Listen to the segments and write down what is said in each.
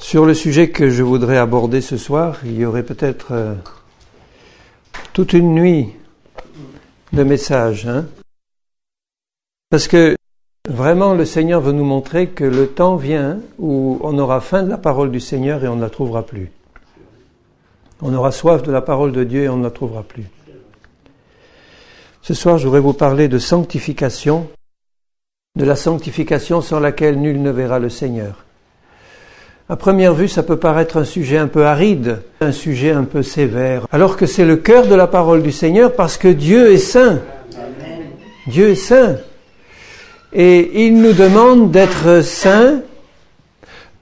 Sur le sujet que je voudrais aborder ce soir, il y aurait peut-être toute une nuit de messages. Parce que vraiment le Seigneur veut nous montrer que le temps vient où on aura faim de la parole du Seigneur et on ne la trouvera plus. On aura soif de la parole de Dieu et on ne la trouvera plus. Ce soir, je voudrais vous parler de sanctification, de la sanctification sans laquelle nul ne verra le Seigneur. À première vue, ça peut paraître un sujet un peu aride, un sujet un peu sévère, alors que c'est le cœur de la parole du Seigneur parce que Dieu est saint. Amen. Dieu est saint. Et il nous demande d'être saints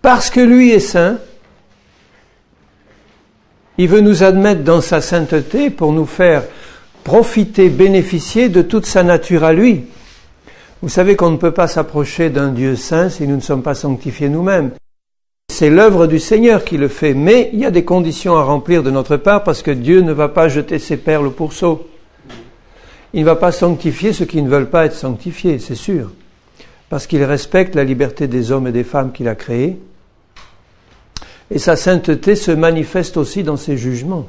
parce que lui est saint. Il veut nous admettre dans sa sainteté pour nous faire profiter, bénéficier de toute sa nature à lui. Vous savez qu'on ne peut pas s'approcher d'un Dieu saint si nous ne sommes pas sanctifiés nous-mêmes. C'est l'œuvre du Seigneur qui le fait, mais il y a des conditions à remplir de notre part parce que Dieu ne va pas jeter ses perles au pourceau. Il ne va pas sanctifier ceux qui ne veulent pas être sanctifiés, c'est sûr. Parce qu'il respecte la liberté des hommes et des femmes qu'il a créés. Et sa sainteté se manifeste aussi dans ses jugements.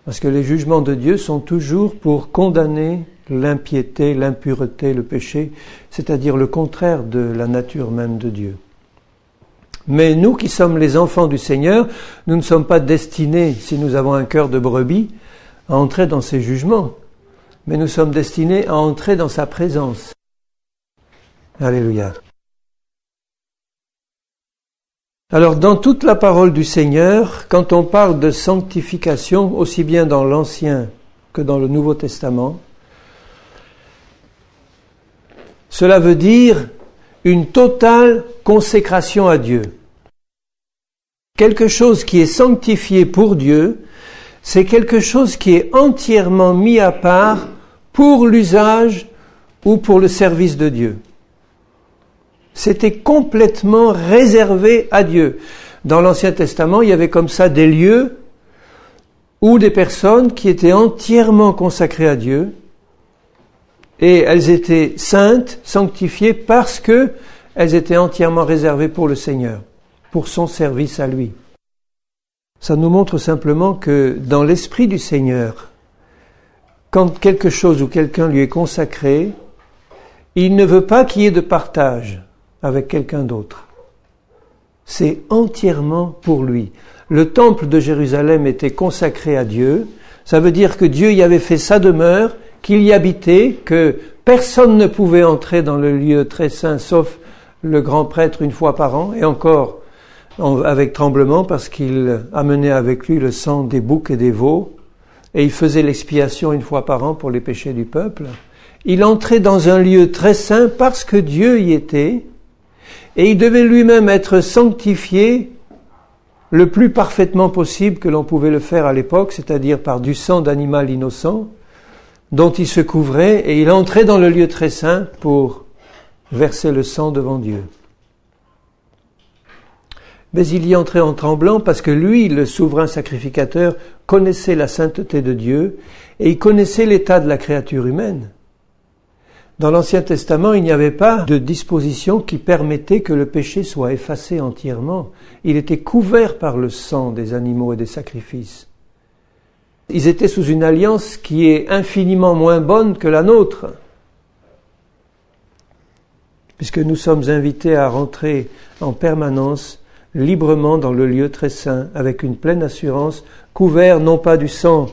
Parce que les jugements de Dieu sont toujours pour condamner l'impiété, l'impureté, le péché, c'est-à-dire le contraire de la nature même de Dieu. Mais nous qui sommes les enfants du Seigneur, nous ne sommes pas destinés, si nous avons un cœur de brebis, à entrer dans ses jugements. Mais nous sommes destinés à entrer dans sa présence. Alléluia. Alors, dans toute la parole du Seigneur, quand on parle de sanctification, aussi bien dans l'Ancien que dans le Nouveau Testament, cela veut dire une totale consécration à Dieu. Quelque chose qui est sanctifié pour Dieu, c'est quelque chose qui est entièrement mis à part pour l'usage ou pour le service de Dieu. C'était complètement réservé à Dieu. Dans l'Ancien Testament, il y avait comme ça des lieux où des personnes qui étaient entièrement consacrées à Dieu, et elles étaient saintes, sanctifiées, parce que elles étaient entièrement réservées pour le Seigneur, pour son service à lui. Ça nous montre simplement que dans l'esprit du Seigneur, quand quelque chose ou quelqu'un lui est consacré, il ne veut pas qu'il y ait de partage avec quelqu'un d'autre. C'est entièrement pour lui. Le temple de Jérusalem était consacré à Dieu. Ça veut dire que Dieu y avait fait sa demeure, qu'il y habitait, que personne ne pouvait entrer dans le lieu très saint, sauf le grand prêtre une fois par an, et encore avec tremblement, parce qu'il amenait avec lui le sang des boucs et des veaux, et il faisait l'expiation une fois par an pour les péchés du peuple. Il entrait dans un lieu très saint parce que Dieu y était, et il devait lui-même être sanctifié le plus parfaitement possible que l'on pouvait le faire à l'époque, c'est-à-dire par du sang d'animal innocent, dont il se couvrait, et il entrait dans le lieu très saint pour verser le sang devant Dieu. Mais il y entrait en tremblant parce que lui, le souverain sacrificateur, connaissait la sainteté de Dieu et il connaissait l'état de la créature humaine. Dans l'Ancien Testament, il n'y avait pas de disposition qui permettait que le péché soit effacé entièrement. Il était couvert par le sang des animaux et des sacrifices. Ils étaient sous une alliance qui est infiniment moins bonne que la nôtre, puisque nous sommes invités à rentrer en permanence librement dans le lieu très saint, avec une pleine assurance, couvert non pas du sang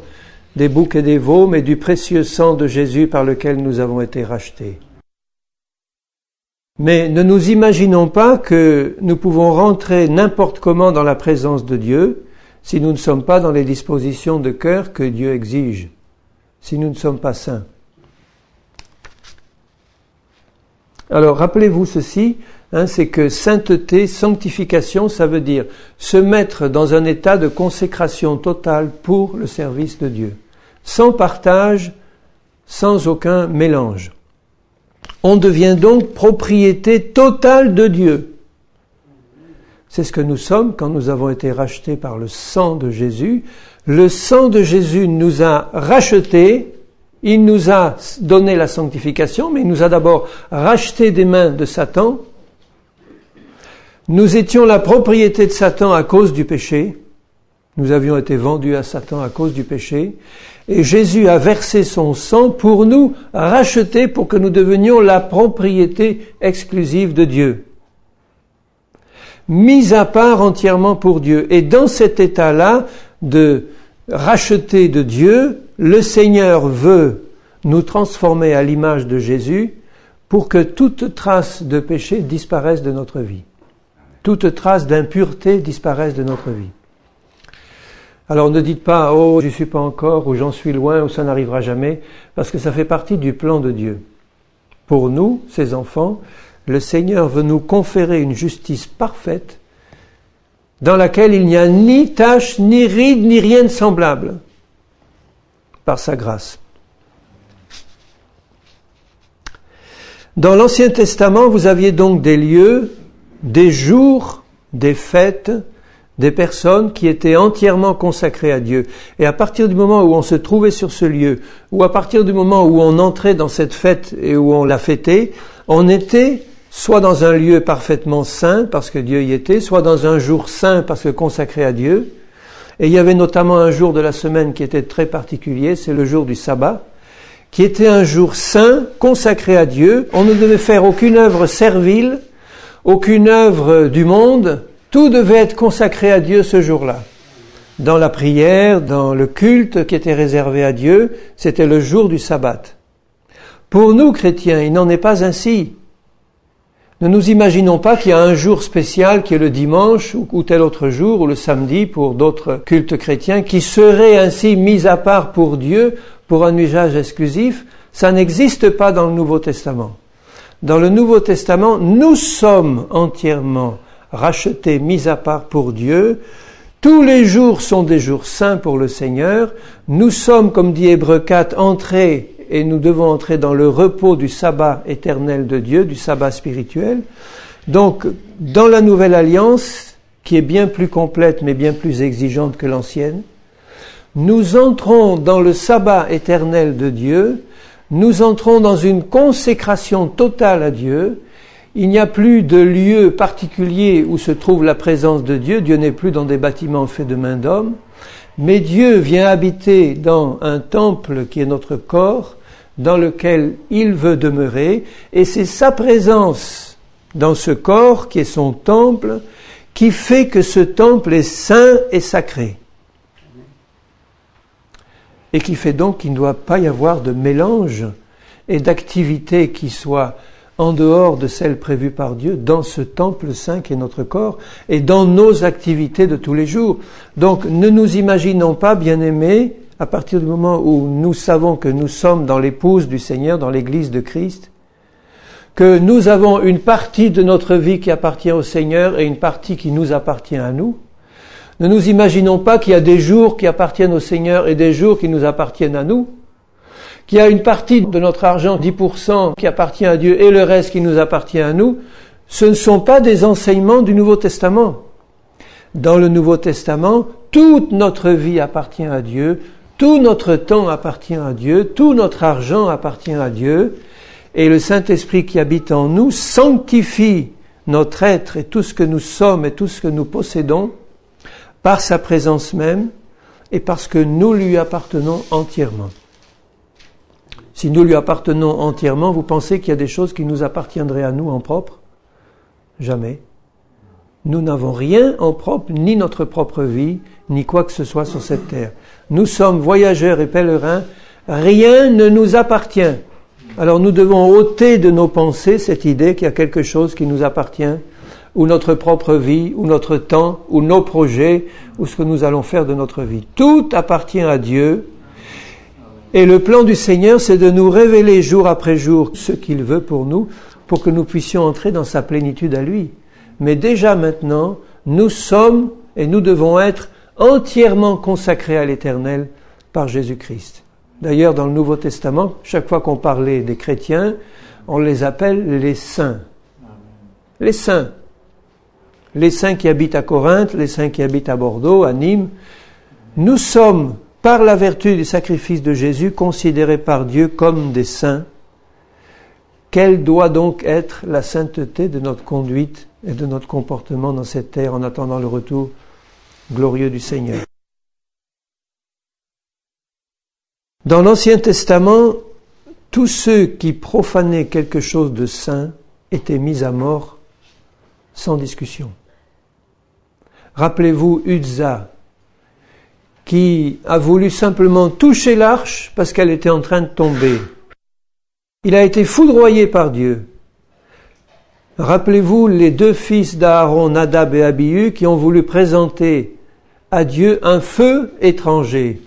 des boucs et des veaux, mais du précieux sang de Jésus par lequel nous avons été rachetés. Mais ne nous imaginons pas que nous pouvons rentrer n'importe comment dans la présence de Dieu si nous ne sommes pas dans les dispositions de cœur que Dieu exige, si nous ne sommes pas saints. Alors, rappelez-vous ceci, c'est que sainteté, sanctification, ça veut dire se mettre dans un état de consécration totale pour le service de Dieu, sans partage, sans aucun mélange. On devient donc propriété totale de Dieu. C'est ce que nous sommes quand nous avons été rachetés par le sang de Jésus. Le sang de Jésus nous a rachetés, il nous a donné la sanctification, mais il nous a d'abord rachetés des mains de Satan. Nous étions la propriété de Satan à cause du péché. Nous avions été vendus à Satan à cause du péché. Et Jésus a versé son sang pour nous racheter, pour que nous devenions la propriété exclusive de Dieu. Mis à part entièrement pour Dieu. Et dans cet état-là de racheter de Dieu, le Seigneur veut nous transformer à l'image de Jésus pour que toute trace de péché disparaisse de notre vie. Toute trace d'impureté disparaisse de notre vie. Alors ne dites pas « Oh, je ne suis pas encore » ou « J'en suis loin » ou « Ça n'arrivera jamais » parce que ça fait partie du plan de Dieu. Pour nous, ses enfants, le Seigneur veut nous conférer une justice parfaite dans laquelle il n'y a ni tache, ni ride, ni rien de semblable par sa grâce. Dans l'Ancien Testament, vous aviez donc des lieux, des jours, des fêtes, des personnes qui étaient entièrement consacrées à Dieu. Et à partir du moment où on se trouvait sur ce lieu, ou à partir du moment où on entrait dans cette fête et où on la fêtait, on était soit dans un lieu parfaitement saint, parce que Dieu y était, soit dans un jour saint, parce que consacré à Dieu. Et il y avait notamment un jour de la semaine qui était très particulier, c'est le jour du sabbat, qui était un jour saint, consacré à Dieu. On ne devait faire aucune œuvre servile, aucune œuvre du monde, tout devait être consacré à Dieu ce jour-là. Dans la prière, dans le culte qui était réservé à Dieu, c'était le jour du sabbat. Pour nous, chrétiens, il n'en est pas ainsi. Ne nous imaginons pas qu'il y a un jour spécial qui est le dimanche ou tel autre jour, ou le samedi pour d'autres cultes chrétiens, qui serait ainsi mis à part pour Dieu, pour un usage exclusif. Ça n'existe pas dans le Nouveau Testament. Dans le Nouveau Testament, nous sommes entièrement rachetés, mis à part pour Dieu. Tous les jours sont des jours saints pour le Seigneur. Nous sommes, comme dit Hébreux 4, entrés, et nous devons entrer dans le repos du sabbat éternel de Dieu, du sabbat spirituel. Donc, dans la Nouvelle Alliance, qui est bien plus complète, mais bien plus exigeante que l'ancienne, nous entrons dans le sabbat éternel de Dieu. Nous entrons dans une consécration totale à Dieu. Il n'y a plus de lieu particulier où se trouve la présence de Dieu. Dieu n'est plus dans des bâtiments faits de main d'homme. Mais Dieu vient habiter dans un temple qui est notre corps, dans lequel il veut demeurer. Et c'est sa présence dans ce corps, qui est son temple, qui fait que ce temple est saint et sacré. Et qui fait donc qu'il ne doit pas y avoir de mélange et d'activité qui soit en dehors de celles prévues par Dieu dans ce temple saint qui est notre corps et dans nos activités de tous les jours. Donc ne nous imaginons pas, bien-aimés, à partir du moment où nous savons que nous sommes dans l'épouse du Seigneur, dans l'Église de Christ, que nous avons une partie de notre vie qui appartient au Seigneur et une partie qui nous appartient à nous. Ne nous imaginons pas qu'il y a des jours qui appartiennent au Seigneur et des jours qui nous appartiennent à nous. Qu'il y a une partie de notre argent, 10%, qui appartient à Dieu et le reste qui nous appartient à nous. Ce ne sont pas des enseignements du Nouveau Testament. Dans le Nouveau Testament, toute notre vie appartient à Dieu, tout notre temps appartient à Dieu, tout notre argent appartient à Dieu. Et le Saint-Esprit qui habite en nous sanctifie notre être et tout ce que nous sommes et tout ce que nous possédons par sa présence même et parce que nous lui appartenons entièrement. Si nous lui appartenons entièrement, vous pensez qu'il y a des choses qui nous appartiendraient à nous en propre? Jamais. Nous n'avons rien en propre, ni notre propre vie, ni quoi que ce soit sur cette terre. Nous sommes voyageurs et pèlerins, rien ne nous appartient. Alors nous devons ôter de nos pensées cette idée qu'il y a quelque chose qui nous appartient, ou notre propre vie, ou notre temps, ou nos projets, ou ce que nous allons faire de notre vie. Tout appartient à Dieu. Et le plan du Seigneur, c'est de nous révéler jour après jour ce qu'il veut pour nous, pour que nous puissions entrer dans sa plénitude à lui. Mais déjà maintenant, nous sommes et nous devons être entièrement consacrés à l'Éternel par Jésus-Christ. D'ailleurs, dans le Nouveau Testament, chaque fois qu'on parlait des chrétiens, on les appelle les saints. Les saints. Les saints qui habitent à Corinthe, les saints qui habitent à Bordeaux, à Nîmes. Nous sommes, par la vertu du sacrifice de Jésus, considérés par Dieu comme des saints. Quelle doit donc être la sainteté de notre conduite et de notre comportement dans cette terre en attendant le retour glorieux du Seigneur. Dans l'Ancien Testament, tous ceux qui profanaient quelque chose de saint étaient mis à mort sans discussion. Rappelez-vous Uzza, qui a voulu simplement toucher l'arche parce qu'elle était en train de tomber. Il a été foudroyé par Dieu. Rappelez-vous les deux fils d'Aaron, Nadab et Abihu, qui ont voulu présenter à Dieu un feu étranger,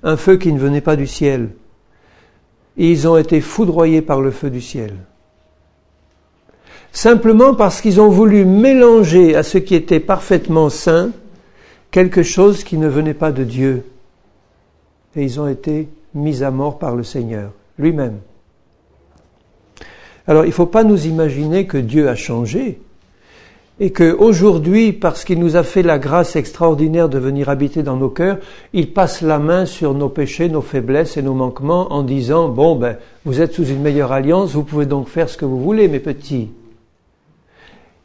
un feu qui ne venait pas du ciel. Et ils ont été foudroyés par le feu du ciel. Simplement parce qu'ils ont voulu mélanger à ce qui était parfaitement saint quelque chose qui ne venait pas de Dieu. Et ils ont été mis à mort par le Seigneur lui-même. Alors, il ne faut pas nous imaginer que Dieu a changé et qu'aujourd'hui, parce qu'il nous a fait la grâce extraordinaire de venir habiter dans nos cœurs, il passe la main sur nos péchés, nos faiblesses et nos manquements en disant « Bon, vous êtes sous une meilleure alliance, vous pouvez donc faire ce que vous voulez, mes petits. »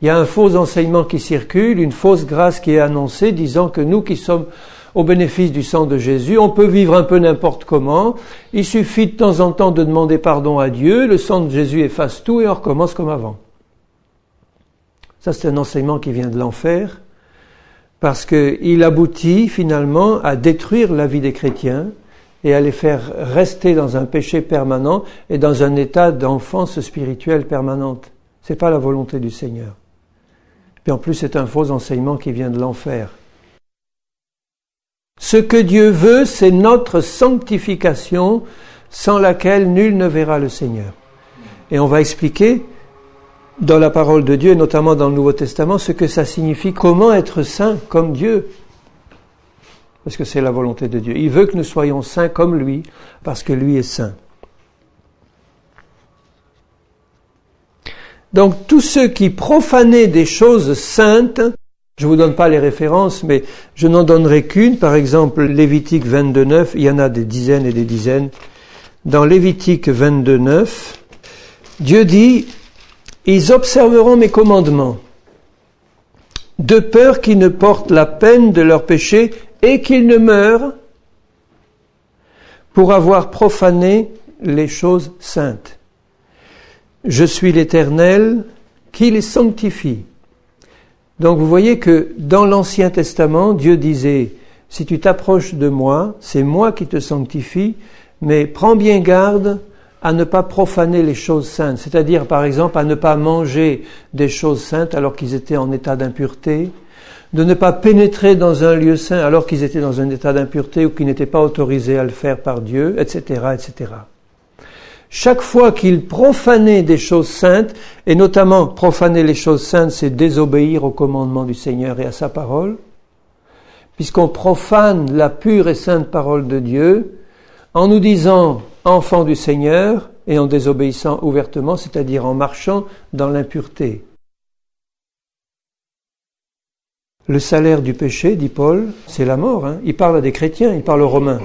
Il y a un faux enseignement qui circule, une fausse grâce qui est annoncée, disant que nous qui sommes au bénéfice du sang de Jésus, on peut vivre un peu n'importe comment, il suffit de temps en temps de demander pardon à Dieu, le sang de Jésus efface tout et on recommence comme avant. Ça, c'est un enseignement qui vient de l'enfer, parce qu'il aboutit finalement à détruire la vie des chrétiens et à les faire rester dans un péché permanent et dans un état d'enfance spirituelle permanente. C'est pas la volonté du Seigneur. Puis en plus, c'est un faux enseignement qui vient de l'enfer. Ce que Dieu veut, c'est notre sanctification, sans laquelle nul ne verra le Seigneur. Et on va expliquer dans la parole de Dieu, et notamment dans le Nouveau Testament, ce que ça signifie, comment être saint comme Dieu. Parce que c'est la volonté de Dieu. Il veut que nous soyons saints comme lui, parce que lui est saint. Donc tous ceux qui profanaient des choses saintes, je ne vous donne pas les références, mais je n'en donnerai qu'une. Par exemple, Lévitique 22:9, il y en a des dizaines et des dizaines. Dans Lévitique 22:9, Dieu dit « Ils observeront mes commandements, de peur qu'ils ne portent la peine de leurs péchés et qu'ils ne meurent pour avoir profané les choses saintes. Je suis l'Éternel qui les sanctifie. » Donc vous voyez que dans l'Ancien Testament, Dieu disait, si tu t'approches de moi, c'est moi qui te sanctifie, mais prends bien garde à ne pas profaner les choses saintes, c'est-à-dire par exemple à ne pas manger des choses saintes alors qu'ils étaient en état d'impureté, de ne pas pénétrer dans un lieu saint alors qu'ils étaient dans un état d'impureté ou qu'ils n'étaient pas autorisés à le faire par Dieu, etc., etc. Chaque fois qu'ils profanaient des choses saintes, et notamment profaner les choses saintes, c'est désobéir au commandement du Seigneur et à sa parole, puisqu'on profane la pure et sainte parole de Dieu en nous disant enfants du Seigneur et en désobéissant ouvertement, c'est-à-dire en marchant dans l'impureté. Le salaire du péché, dit Paul, c'est la mort. Il parle à des chrétiens, il parle aux Romains.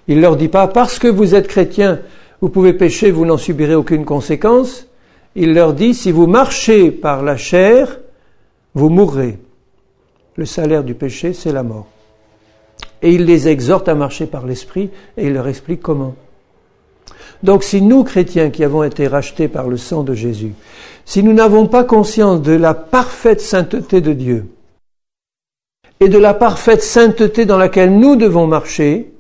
Il leur dit pas, parce que vous êtes chrétiens, vous pouvez pécher, vous n'en subirez aucune conséquence. Il leur dit, si vous marchez par la chair, vous mourrez. Le salaire du péché, c'est la mort. Et il les exhorte à marcher par l'esprit, et il leur explique comment. Donc si nous, chrétiens, qui avons été rachetés par le sang de Jésus, si nous n'avons pas conscience de la parfaite sainteté de Dieu, et de la parfaite sainteté dans laquelle nous devons marcher,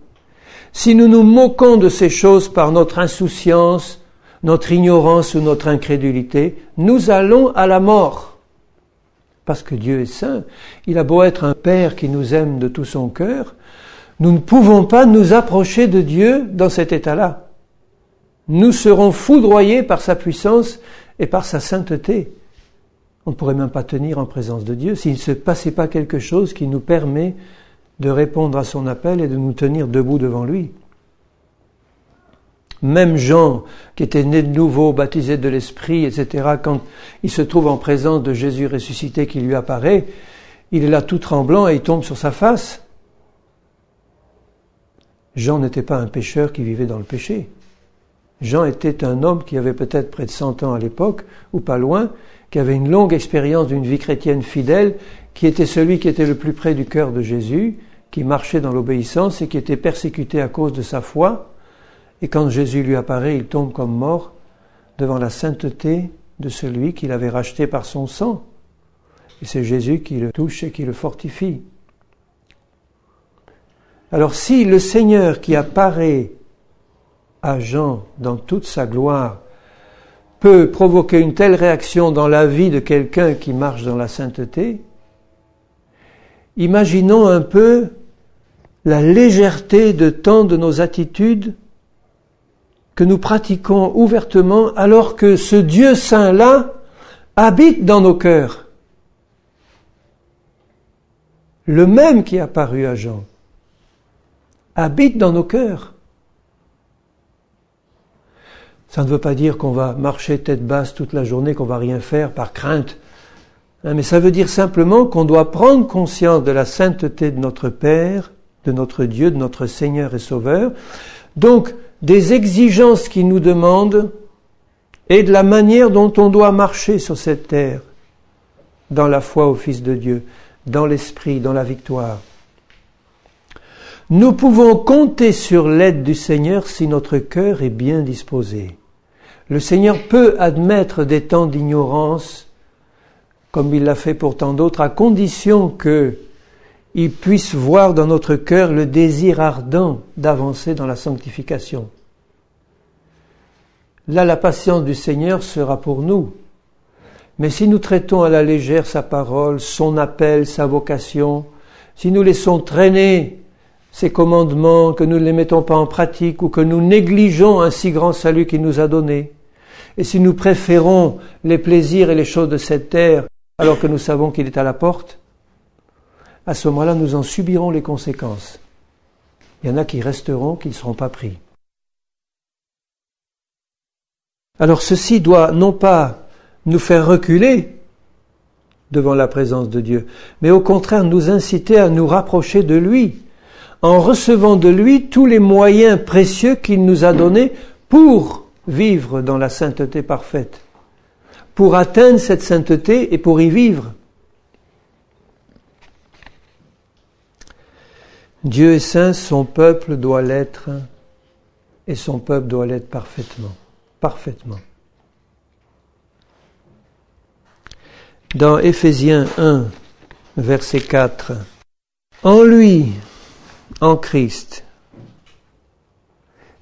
si nous nous moquons de ces choses par notre insouciance, notre ignorance ou notre incrédulité, nous allons à la mort. Parce que Dieu est saint. Il a beau être un Père qui nous aime de tout son cœur, nous ne pouvons pas nous approcher de Dieu dans cet état-là. Nous serons foudroyés par sa puissance et par sa sainteté. On ne pourrait même pas tenir en présence de Dieu s'il ne se passait pas quelque chose qui nous permet de répondre à son appel et de nous tenir debout devant lui. Même Jean, qui était né de nouveau, baptisé de l'Esprit, etc., quand il se trouve en présence de Jésus ressuscité qui lui apparaît, il est là tout tremblant et il tombe sur sa face. Jean n'était pas un pécheur qui vivait dans le péché. Jean était un homme qui avait peut-être près de 100 ans à l'époque, ou pas loin, qui avait une longue expérience d'une vie chrétienne fidèle, qui était celui qui était le plus près du cœur de Jésus, qui marchait dans l'obéissance et qui était persécuté à cause de sa foi. Et quand Jésus lui apparaît, il tombe comme mort devant la sainteté de celui qu'il avait racheté par son sang. Et c'est Jésus qui le touche et qui le fortifie. Alors si le Seigneur qui apparaît à Jean dans toute sa gloire peut provoquer une telle réaction dans la vie de quelqu'un qui marche dans la sainteté, imaginons un peu la légèreté de tant de nos attitudes que nous pratiquons ouvertement alors que ce Dieu saint-là habite dans nos cœurs. Le même qui est apparu à Jean habite dans nos cœurs. Ça ne veut pas dire qu'on va marcher tête basse toute la journée, qu'on va rien faire par crainte. Mais ça veut dire simplement qu'on doit prendre conscience de la sainteté de notre Père, de notre Dieu, de notre Seigneur et Sauveur. Donc, des exigences qu'il nous demande et de la manière dont on doit marcher sur cette terre, dans la foi au Fils de Dieu, dans l'esprit, dans la victoire. Nous pouvons compter sur l'aide du Seigneur si notre cœur est bien disposé. Le Seigneur peut admettre des temps d'ignorance, comme il l'a fait pour tant d'autres, à condition qu'il puisse voir dans notre cœur le désir ardent d'avancer dans la sanctification. Là, la patience du Seigneur sera pour nous. Mais si nous traitons à la légère sa parole, son appel, sa vocation, si nous laissons traîner ses commandements, que nous ne les mettons pas en pratique ou que nous négligeons un si grand salut qu'il nous a donné, et si nous préférons les plaisirs et les choses de cette terre alors que nous savons qu'il est à la porte, à ce moment-là, nous en subirons les conséquences. Il y en a qui resteront, qui ne seront pas pris. Alors ceci doit non pas nous faire reculer devant la présence de Dieu, mais au contraire nous inciter à nous rapprocher de lui, en recevant de lui tous les moyens précieux qu'il nous a donnés pour vivre dans la sainteté parfaite, pour atteindre cette sainteté et pour y vivre. Dieu est saint, son peuple doit l'être, et son peuple doit l'être parfaitement. Parfaitement. Dans Éphésiens 1, verset 4, « En lui, en Christ,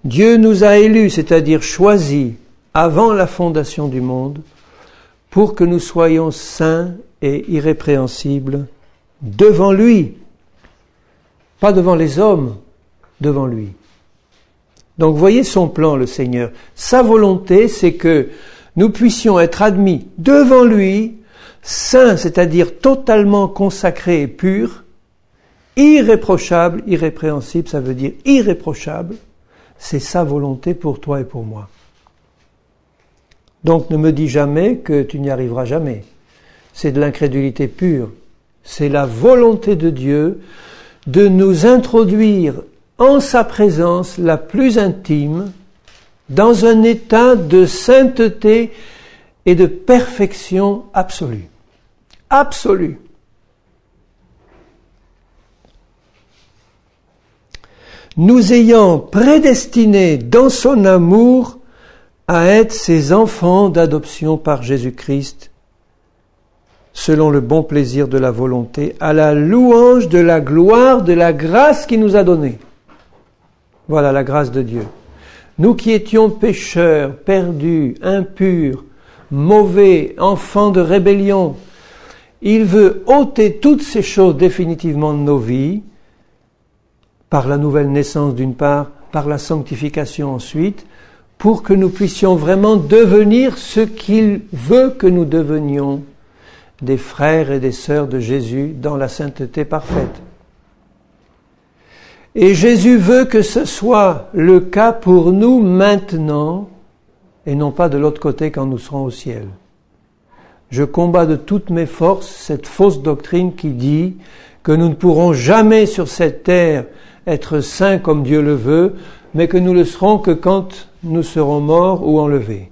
Dieu nous a élus, c'est-à-dire choisis, avant la fondation du monde, pour que nous soyons saints et irrépréhensibles devant lui. » Pas devant les hommes, devant lui. Donc voyez son plan, le Seigneur. Sa volonté, c'est que nous puissions être admis devant lui, saints, c'est-à-dire totalement consacrés et purs, irréprochables, irrépréhensibles, ça veut dire irréprochable. C'est sa volonté pour toi et pour moi. Donc ne me dis jamais que tu n'y arriveras jamais. C'est de l'incrédulité pure. C'est la volonté de Dieu de nous introduire en sa présence la plus intime, dans un état de sainteté et de perfection absolue. Absolue. Nous ayant prédestinés dans son amour à être ses enfants d'adoption par Jésus-Christ, selon le bon plaisir de la volonté, à la louange de la gloire de la grâce qu'il nous a donnée. Voilà la grâce de Dieu. Nous qui étions pécheurs, perdus, impurs, mauvais, enfants de rébellion, il veut ôter toutes ces choses définitivement de nos vies, par la nouvelle naissance d'une part, par la sanctification ensuite, pour que nous puissions vraiment devenir ce qu'il veut que nous devenions, des frères et des sœurs de Jésus dans la sainteté parfaite. Et Jésus veut que ce soit le cas pour nous maintenant et non pas de l'autre côté quand nous serons au ciel. Je combats de toutes mes forces cette fausse doctrine qui dit que nous ne pourrons jamais sur cette terre être saints comme Dieu le veut, mais que nous le serons que quand nous serons morts ou enlevés.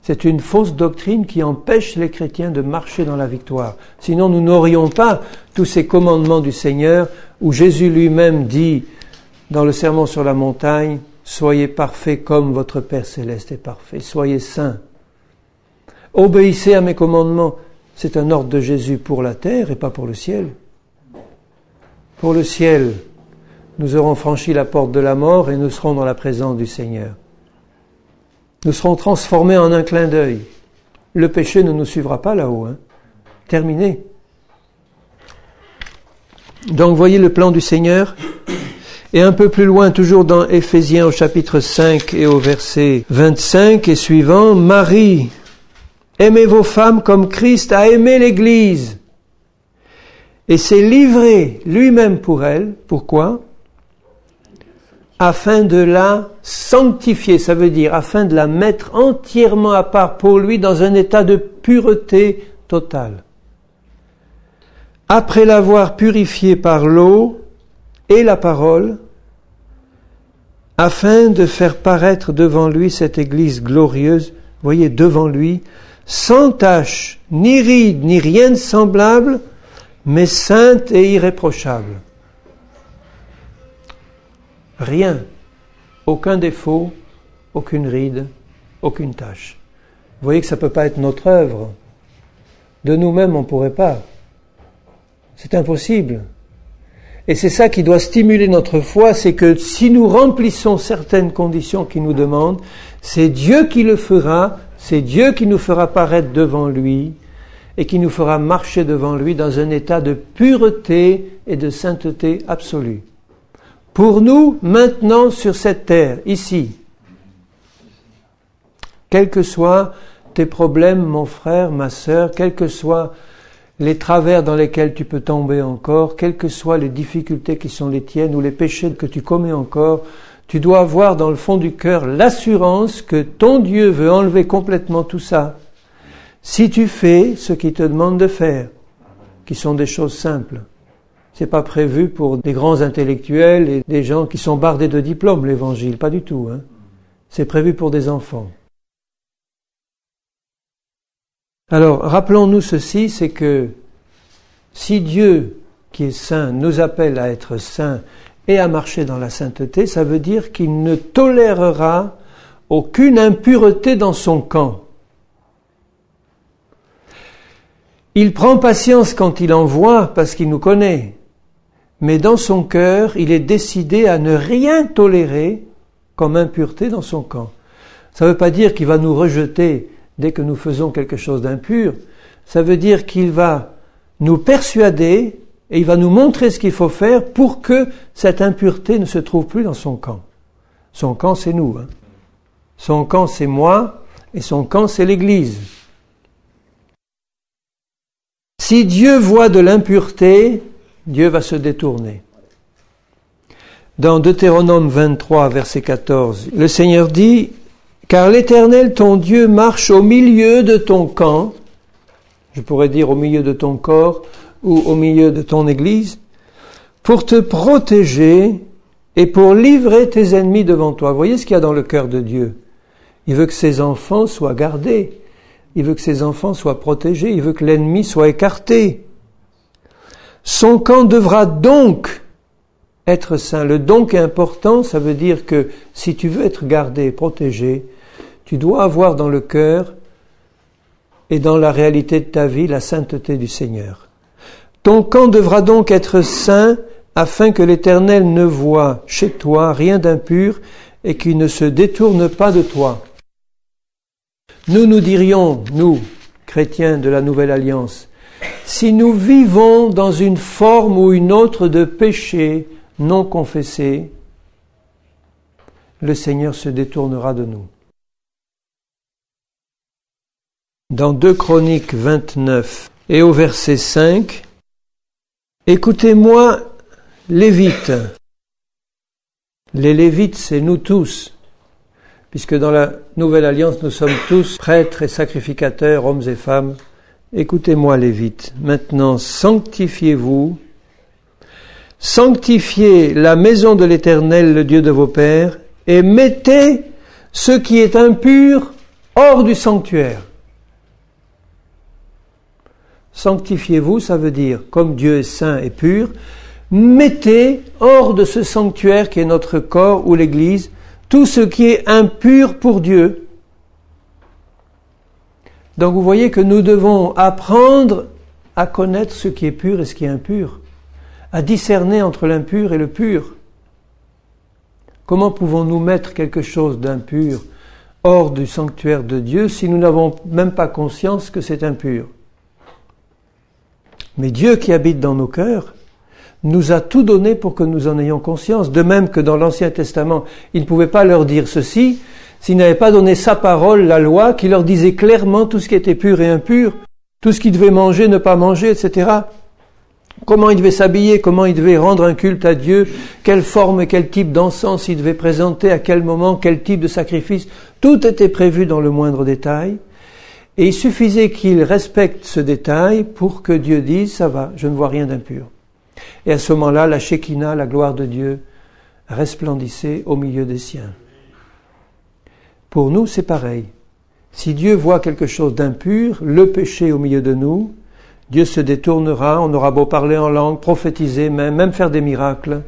C'est une fausse doctrine qui empêche les chrétiens de marcher dans la victoire. Sinon, nous n'aurions pas tous ces commandements du Seigneur où Jésus lui-même dit dans le Sermon sur la montagne, « Soyez parfaits comme votre Père céleste est parfait. Soyez saints. Obéissez à mes commandements. » C'est un ordre de Jésus pour la terre et pas pour le ciel. Pour le ciel, nous aurons franchi la porte de la mort et nous serons dans la présence du Seigneur. Nous serons transformés en un clin d'œil. Le péché ne nous suivra pas là-haut. Terminé. Donc voyez le plan du Seigneur. Et un peu plus loin, toujours dans Éphésiens au chapitre 5 et au verset 25 et suivant, « Marie, aimez vos femmes comme Christ a aimé l'Église et s'est livré lui-même pour elle. » Pourquoi ? Afin de la sanctifier, ça veut dire afin de la mettre entièrement à part pour lui dans un état de pureté totale. Après l'avoir purifiée par l'eau et la parole, afin de faire paraître devant lui cette Église glorieuse, voyez, devant lui, sans tache, ni ride, ni rien de semblable, mais sainte et irréprochable. Rien, aucun défaut, aucune ride, aucune tache. Vous voyez que ça ne peut pas être notre œuvre. De nous-mêmes, on ne pourrait pas. C'est impossible. Et c'est ça qui doit stimuler notre foi, c'est que si nous remplissons certaines conditions qu'il nous demande, c'est Dieu qui le fera, c'est Dieu qui nous fera paraître devant lui et qui nous fera marcher devant lui dans un état de pureté et de sainteté absolue. Pour nous, maintenant, sur cette terre, ici, quels que soient tes problèmes, mon frère, ma sœur, quels que soient les travers dans lesquels tu peux tomber encore, quelles que soient les difficultés qui sont les tiennes ou les péchés que tu commets encore, tu dois avoir dans le fond du cœur l'assurance que ton Dieu veut enlever complètement tout ça si tu fais ce qu'il te demande de faire, qui sont des choses simples. C'est pas prévu pour des grands intellectuels et des gens qui sont bardés de diplômes, l'évangile, pas du tout. C'est prévu pour des enfants. Alors, rappelons-nous ceci, c'est que si Dieu, qui est saint, nous appelle à être saints et à marcher dans la sainteté, ça veut dire qu'il ne tolérera aucune impureté dans son camp. Il prend patience quand il envoie parce qu'il nous connaît. Mais dans son cœur, il est décidé à ne rien tolérer comme impureté dans son camp. Ça ne veut pas dire qu'il va nous rejeter dès que nous faisons quelque chose d'impur. Ça veut dire qu'il va nous persuader et il va nous montrer ce qu'il faut faire pour que cette impureté ne se trouve plus dans son camp. Son camp, c'est nous. Son camp, c'est moi et son camp, c'est l'Église. Si Dieu voit de l'impureté, Dieu va se détourner. Dans Deutéronome 23, verset 14, le Seigneur dit « Car l'Éternel, ton Dieu, marche au milieu de ton camp », je pourrais dire au milieu de ton corps ou au milieu de ton Église, pour te protéger et pour livrer tes ennemis devant toi. Vous voyez ce qu'il y a dans le cœur de Dieu. Il veut que ses enfants soient gardés. Il veut que ses enfants soient protégés. Il veut que l'ennemi soit écarté. Son camp devra donc être saint. Le donc est important, ça veut dire que si tu veux être gardé, protégé, tu dois avoir dans le cœur et dans la réalité de ta vie la sainteté du Seigneur. Ton camp devra donc être saint afin que l'Éternel ne voie chez toi rien d'impur et qu'il ne se détourne pas de toi. Nous dirions, nous, chrétiens de la Nouvelle Alliance, si nous vivons dans une forme ou une autre de péché non confessé, le Seigneur se détournera de nous. Dans 2 Chroniques 29 et au verset 5, « Écoutez-moi, Lévites. » Les Lévites, c'est nous tous, puisque dans la Nouvelle Alliance, nous sommes tous prêtres et sacrificateurs, hommes et femmes. Écoutez-moi, Lévites. Maintenant, sanctifiez-vous, sanctifiez la maison de l'Éternel, le Dieu de vos pères, et mettez ce qui est impur hors du sanctuaire. Sanctifiez-vous, ça veut dire, comme Dieu est saint et pur, mettez hors de ce sanctuaire qui est notre corps ou l'Église, tout ce qui est impur pour Dieu. Donc vous voyez que nous devons apprendre à connaître ce qui est pur et ce qui est impur, à discerner entre l'impur et le pur. Comment pouvons-nous mettre quelque chose d'impur hors du sanctuaire de Dieu si nous n'avons même pas conscience que c'est impur? Mais Dieu qui habite dans nos cœurs nous a tout donné pour que nous en ayons conscience. De même que dans l'Ancien Testament, il ne pouvait pas leur dire ceci s'il n'avait pas donné sa parole, la loi, qui leur disait clairement tout ce qui était pur et impur, tout ce qu'ils devaient manger, ne pas manger, etc. Comment ils devaient s'habiller, comment ils devaient rendre un culte à Dieu, quelle forme et quel type d'encens ils devaient présenter, à quel moment, quel type de sacrifice. Tout était prévu dans le moindre détail. Et il suffisait qu'ils respectent ce détail pour que Dieu dise « ça va, je ne vois rien d'impur ». Et à ce moment-là, la Shekinah, la gloire de Dieu, resplendissait au milieu des siens. Pour nous, c'est pareil. Si Dieu voit quelque chose d'impur, le péché au milieu de nous, Dieu se détournera, on aura beau parler en langue, prophétiser même faire des miracles,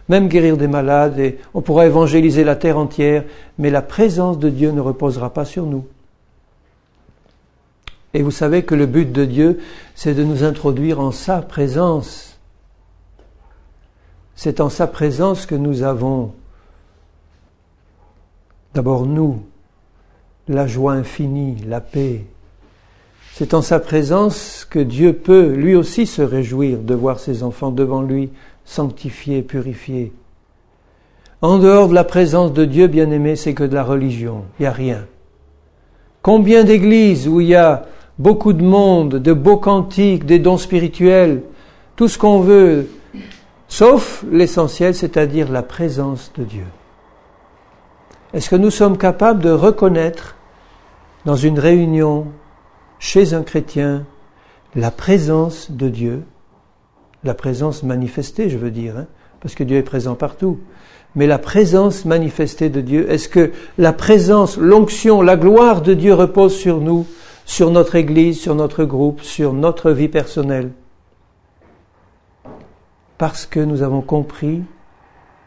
même guérir des malades, et on pourra évangéliser la terre entière, mais la présence de Dieu ne reposera pas sur nous. Et vous savez que le but de Dieu, c'est de nous introduire en sa présence. C'est en sa présence que nous avons, d'abord nous, la joie infinie, la paix. C'est en sa présence que Dieu peut, lui aussi, se réjouir de voir ses enfants devant lui, sanctifiés, purifiés. En dehors de la présence de Dieu, bien-aimé, c'est que de la religion, il n'y a rien. Combien d'églises où il y a beaucoup de monde, de beaux cantiques, des dons spirituels, tout ce qu'on veut, sauf l'essentiel, c'est-à-dire la présence de Dieu. Est-ce que nous sommes capables de reconnaître dans une réunion, chez un chrétien, la présence de Dieu, la présence manifestée, je veux dire, parce que Dieu est présent partout, mais la présence manifestée de Dieu, est-ce que la présence, l'onction, la gloire de Dieu repose sur nous, sur notre Église, sur notre groupe, sur notre vie personnelle? Parce que nous avons compris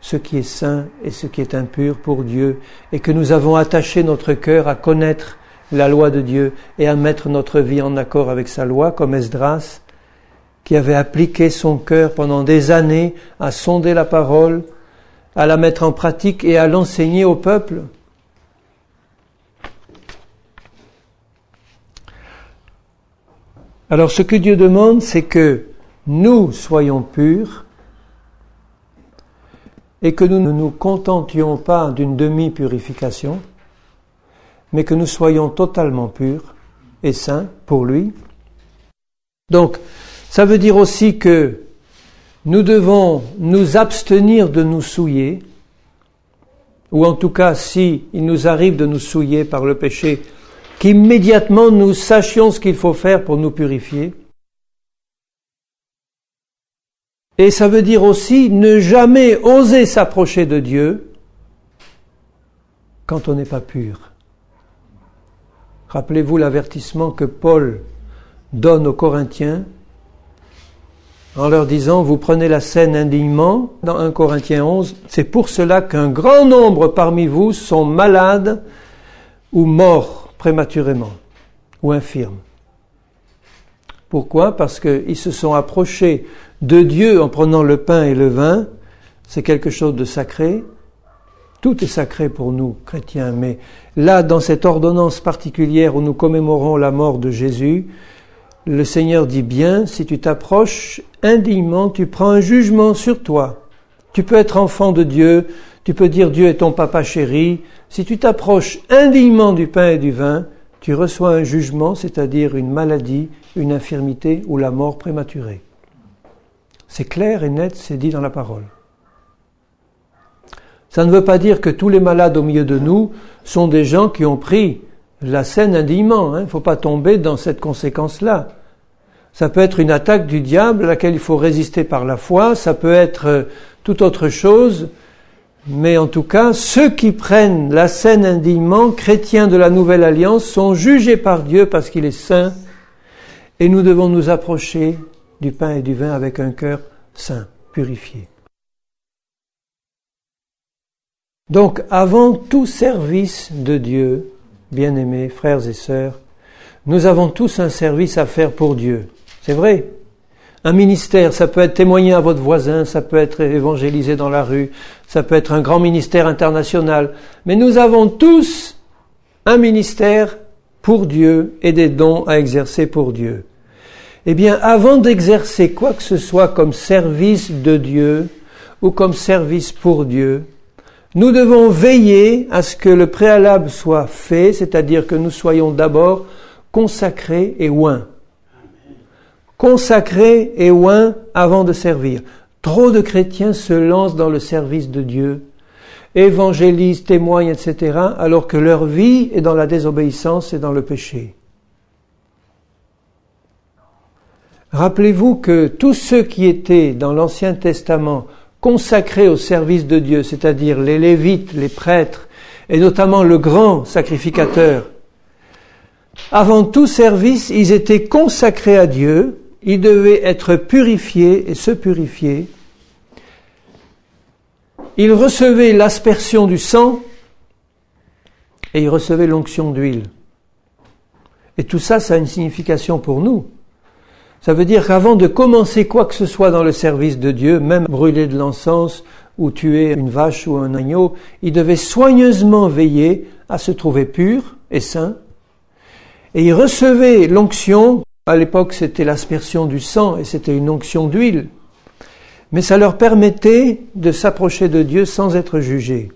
ce qui est saint et ce qui est impur pour Dieu, et que nous avons attaché notre cœur à connaître la loi de Dieu et à mettre notre vie en accord avec sa loi, comme Esdras, qui avait appliqué son cœur pendant des années à sonder la parole, à la mettre en pratique et à l'enseigner au peuple. Alors ce que Dieu demande, c'est que nous soyons purs et que nous ne nous contentions pas d'une demi-purification, mais que nous soyons totalement purs et saints pour lui. Donc, ça veut dire aussi que nous devons nous abstenir de nous souiller, ou en tout cas, si il nous arrive de nous souiller par le péché, qu'immédiatement nous sachions ce qu'il faut faire pour nous purifier. Et ça veut dire aussi ne jamais oser s'approcher de Dieu quand on n'est pas pur. Rappelez-vous l'avertissement que Paul donne aux Corinthiens en leur disant « Vous prenez la scène indignement » dans 1 Corinthiens 11. « C'est pour cela qu'un grand nombre parmi vous sont malades ou morts prématurément ou infirmes. » Pourquoi ? Parce qu'ils se sont approchés de Dieu en prenant le pain et le vin. C'est quelque chose de sacré. Tout est sacré pour nous, chrétiens, mais là, dans cette ordonnance particulière où nous commémorons la mort de Jésus, le Seigneur dit bien, si tu t'approches indignement, tu prends un jugement sur toi. Tu peux être enfant de Dieu, tu peux dire Dieu est ton papa chéri. Si tu t'approches indignement du pain et du vin, tu reçois un jugement, c'est-à-dire une maladie, une infirmité ou la mort prématurée. C'est clair et net, c'est dit dans la parole. Ça ne veut pas dire que tous les malades au milieu de nous sont des gens qui ont pris la scène indignement. Il ne faut pas tomber dans cette conséquence-là. Ça peut être une attaque du diable à laquelle il faut résister par la foi, ça peut être toute autre chose, mais en tout cas, ceux qui prennent la scène indignement, chrétiens de la Nouvelle Alliance, sont jugés par Dieu parce qu'il est saint, et nous devons nous approcher du pain et du vin avec un cœur saint, purifié. Donc, avant tout service de Dieu, bien-aimés, frères et sœurs, nous avons tous un service à faire pour Dieu. C'est vrai. Un ministère, ça peut être témoigner à votre voisin, ça peut être évangéliser dans la rue, ça peut être un grand ministère international. Mais nous avons tous un ministère pour Dieu et des dons à exercer pour Dieu. Eh bien, avant d'exercer quoi que ce soit comme service de Dieu ou comme service pour Dieu, nous devons veiller à ce que le préalable soit fait, c'est-à-dire que nous soyons d'abord consacrés et oints. Consacrés et oints avant de servir. Trop de chrétiens se lancent dans le service de Dieu, évangélisent, témoignent, etc., alors que leur vie est dans la désobéissance et dans le péché. Rappelez-vous que tous ceux qui étaient dans l'Ancien Testament consacrés au service de Dieu, c'est-à-dire les Lévites, les prêtres, et notamment le grand sacrificateur, avant tout service, ils étaient consacrés à Dieu, ils devaient être purifiés et se purifier. Ils recevaient l'aspersion du sang et ils recevaient l'onction d'huile. Et tout ça, ça a une signification pour nous. Ça veut dire qu'avant de commencer quoi que ce soit dans le service de Dieu, même brûler de l'encens ou tuer une vache ou un agneau, ils devaient soigneusement veiller à se trouver purs et saints. Et ils recevaient l'onction. À l'époque, c'était l'aspersion du sang et c'était une onction d'huile. Mais ça leur permettait de s'approcher de Dieu sans être jugés.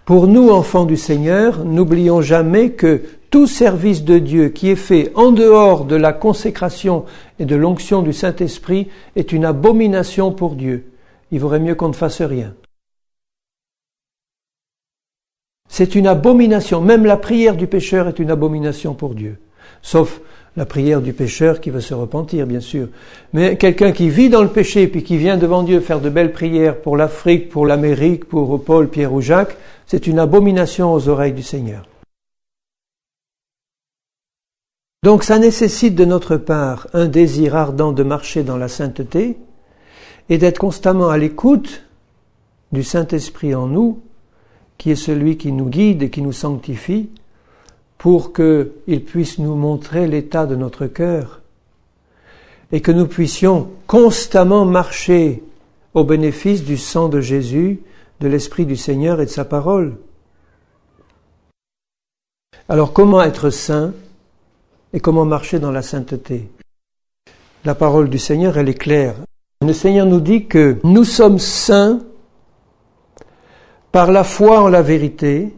Pour nous, enfants du Seigneur, n'oublions jamais que tout service de Dieu qui est fait en dehors de la consécration et de l'onction du Saint-Esprit est une abomination pour Dieu. Il vaudrait mieux qu'on ne fasse rien. C'est une abomination. Même la prière du pécheur est une abomination pour Dieu. Sauf la prière du pécheur qui veut se repentir, bien sûr. Mais quelqu'un qui vit dans le péché puis qui vient devant Dieu faire de belles prières pour l'Afrique, pour l'Amérique, pour Paul, Pierre ou Jacques, c'est une abomination aux oreilles du Seigneur. Donc ça nécessite de notre part un désir ardent de marcher dans la sainteté et d'être constamment à l'écoute du Saint-Esprit en nous, qui est celui qui nous guide et qui nous sanctifie, pour qu'il puisse nous montrer l'état de notre cœur et que nous puissions constamment marcher au bénéfice du sang de Jésus, de l'Esprit du Seigneur et de sa parole. Alors comment être saint et comment marcher dans la sainteté? La parole du Seigneur, elle est claire. Le Seigneur nous dit que nous sommes saints par la foi en la vérité,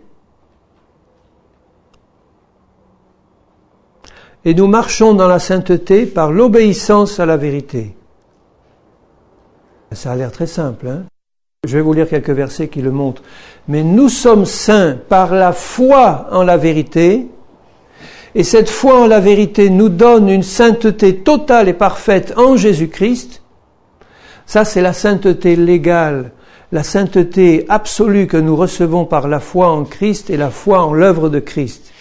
et nous marchons dans la sainteté par l'obéissance à la vérité. Ça a l'air très simple, hein? Je vais vous lire quelques versets qui le montrent. Mais nous sommes saints par la foi en la vérité, et cette foi en la vérité nous donne une sainteté totale et parfaite en Jésus-Christ. Ça, c'est la sainteté légale, la sainteté absolue que nous recevons par la foi en Christ et la foi en l'œuvre de Christ.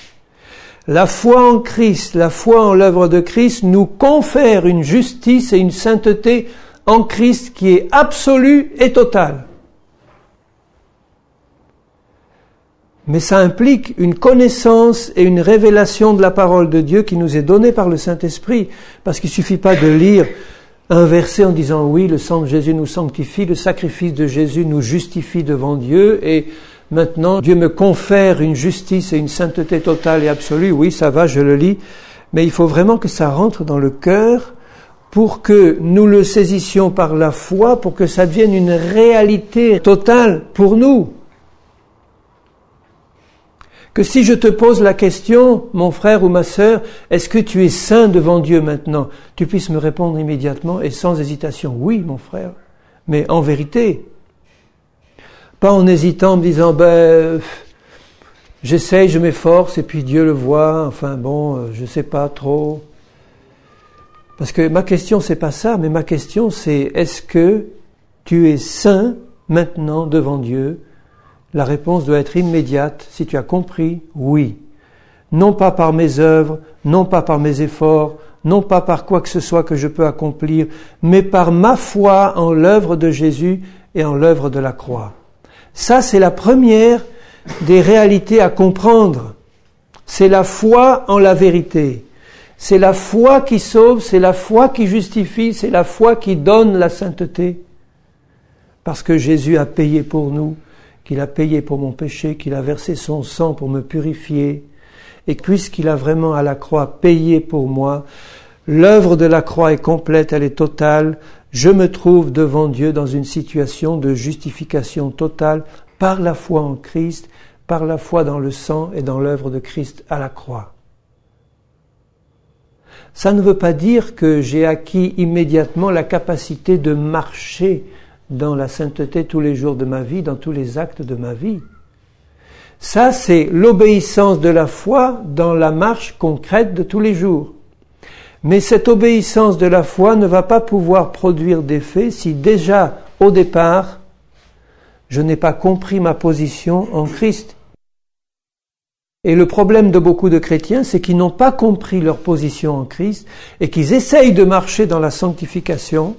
La foi en Christ, la foi en l'œuvre de Christ nous confère une justice et une sainteté en Christ qui est absolue et totale. Mais ça implique une connaissance et une révélation de la parole de Dieu qui nous est donnée par le Saint-Esprit. Parce qu'il ne suffit pas de lire un verset en disant oui, le sang de Jésus nous sanctifie, le sacrifice de Jésus nous justifie devant Dieu et maintenant Dieu me confère une justice et une sainteté totale et absolue. Oui, ça va, je le lis. Mais il faut vraiment que ça rentre dans le cœur pour que nous le saisissions par la foi, pour que ça devienne une réalité totale pour nous. Que si je te pose la question, mon frère ou ma sœur, est-ce que tu es saint devant Dieu maintenant? Tu puisses me répondre immédiatement et sans hésitation, oui, mon frère, mais en vérité. Pas en hésitant, en me disant, j'essaye, je m'efforce et puis Dieu le voit, enfin bon, je sais pas trop. Parce que ma question, c'est pas ça, mais ma question, c'est est-ce que tu es saint maintenant devant Dieu? La réponse doit être immédiate. Si tu as compris, oui. Non pas par mes œuvres, non pas par mes efforts, non pas par quoi que ce soit que je peux accomplir, mais par ma foi en l'œuvre de Jésus et en l'œuvre de la croix. Ça, c'est la première des réalités à comprendre. C'est la foi en la vérité. C'est la foi qui sauve, c'est la foi qui justifie, c'est la foi qui donne la sainteté. Parce que Jésus a payé pour nous, qu'il a payé pour mon péché, qu'il a versé son sang pour me purifier. Et puisqu'il a vraiment à la croix payé pour moi, l'œuvre de la croix est complète, elle est totale. Je me trouve devant Dieu dans une situation de justification totale par la foi en Christ, par la foi dans le sang et dans l'œuvre de Christ à la croix. Ça ne veut pas dire que j'ai acquis immédiatement la capacité de marcher dans la sainteté tous les jours de ma vie, dans tous les actes de ma vie. Ça, c'est l'obéissance de la foi dans la marche concrète de tous les jours. Mais cette obéissance de la foi ne va pas pouvoir produire d'effet si déjà, au départ, je n'ai pas compris ma position en Christ. Et le problème de beaucoup de chrétiens, c'est qu'ils n'ont pas compris leur position en Christ et qu'ils essayent de marcher dans la sanctification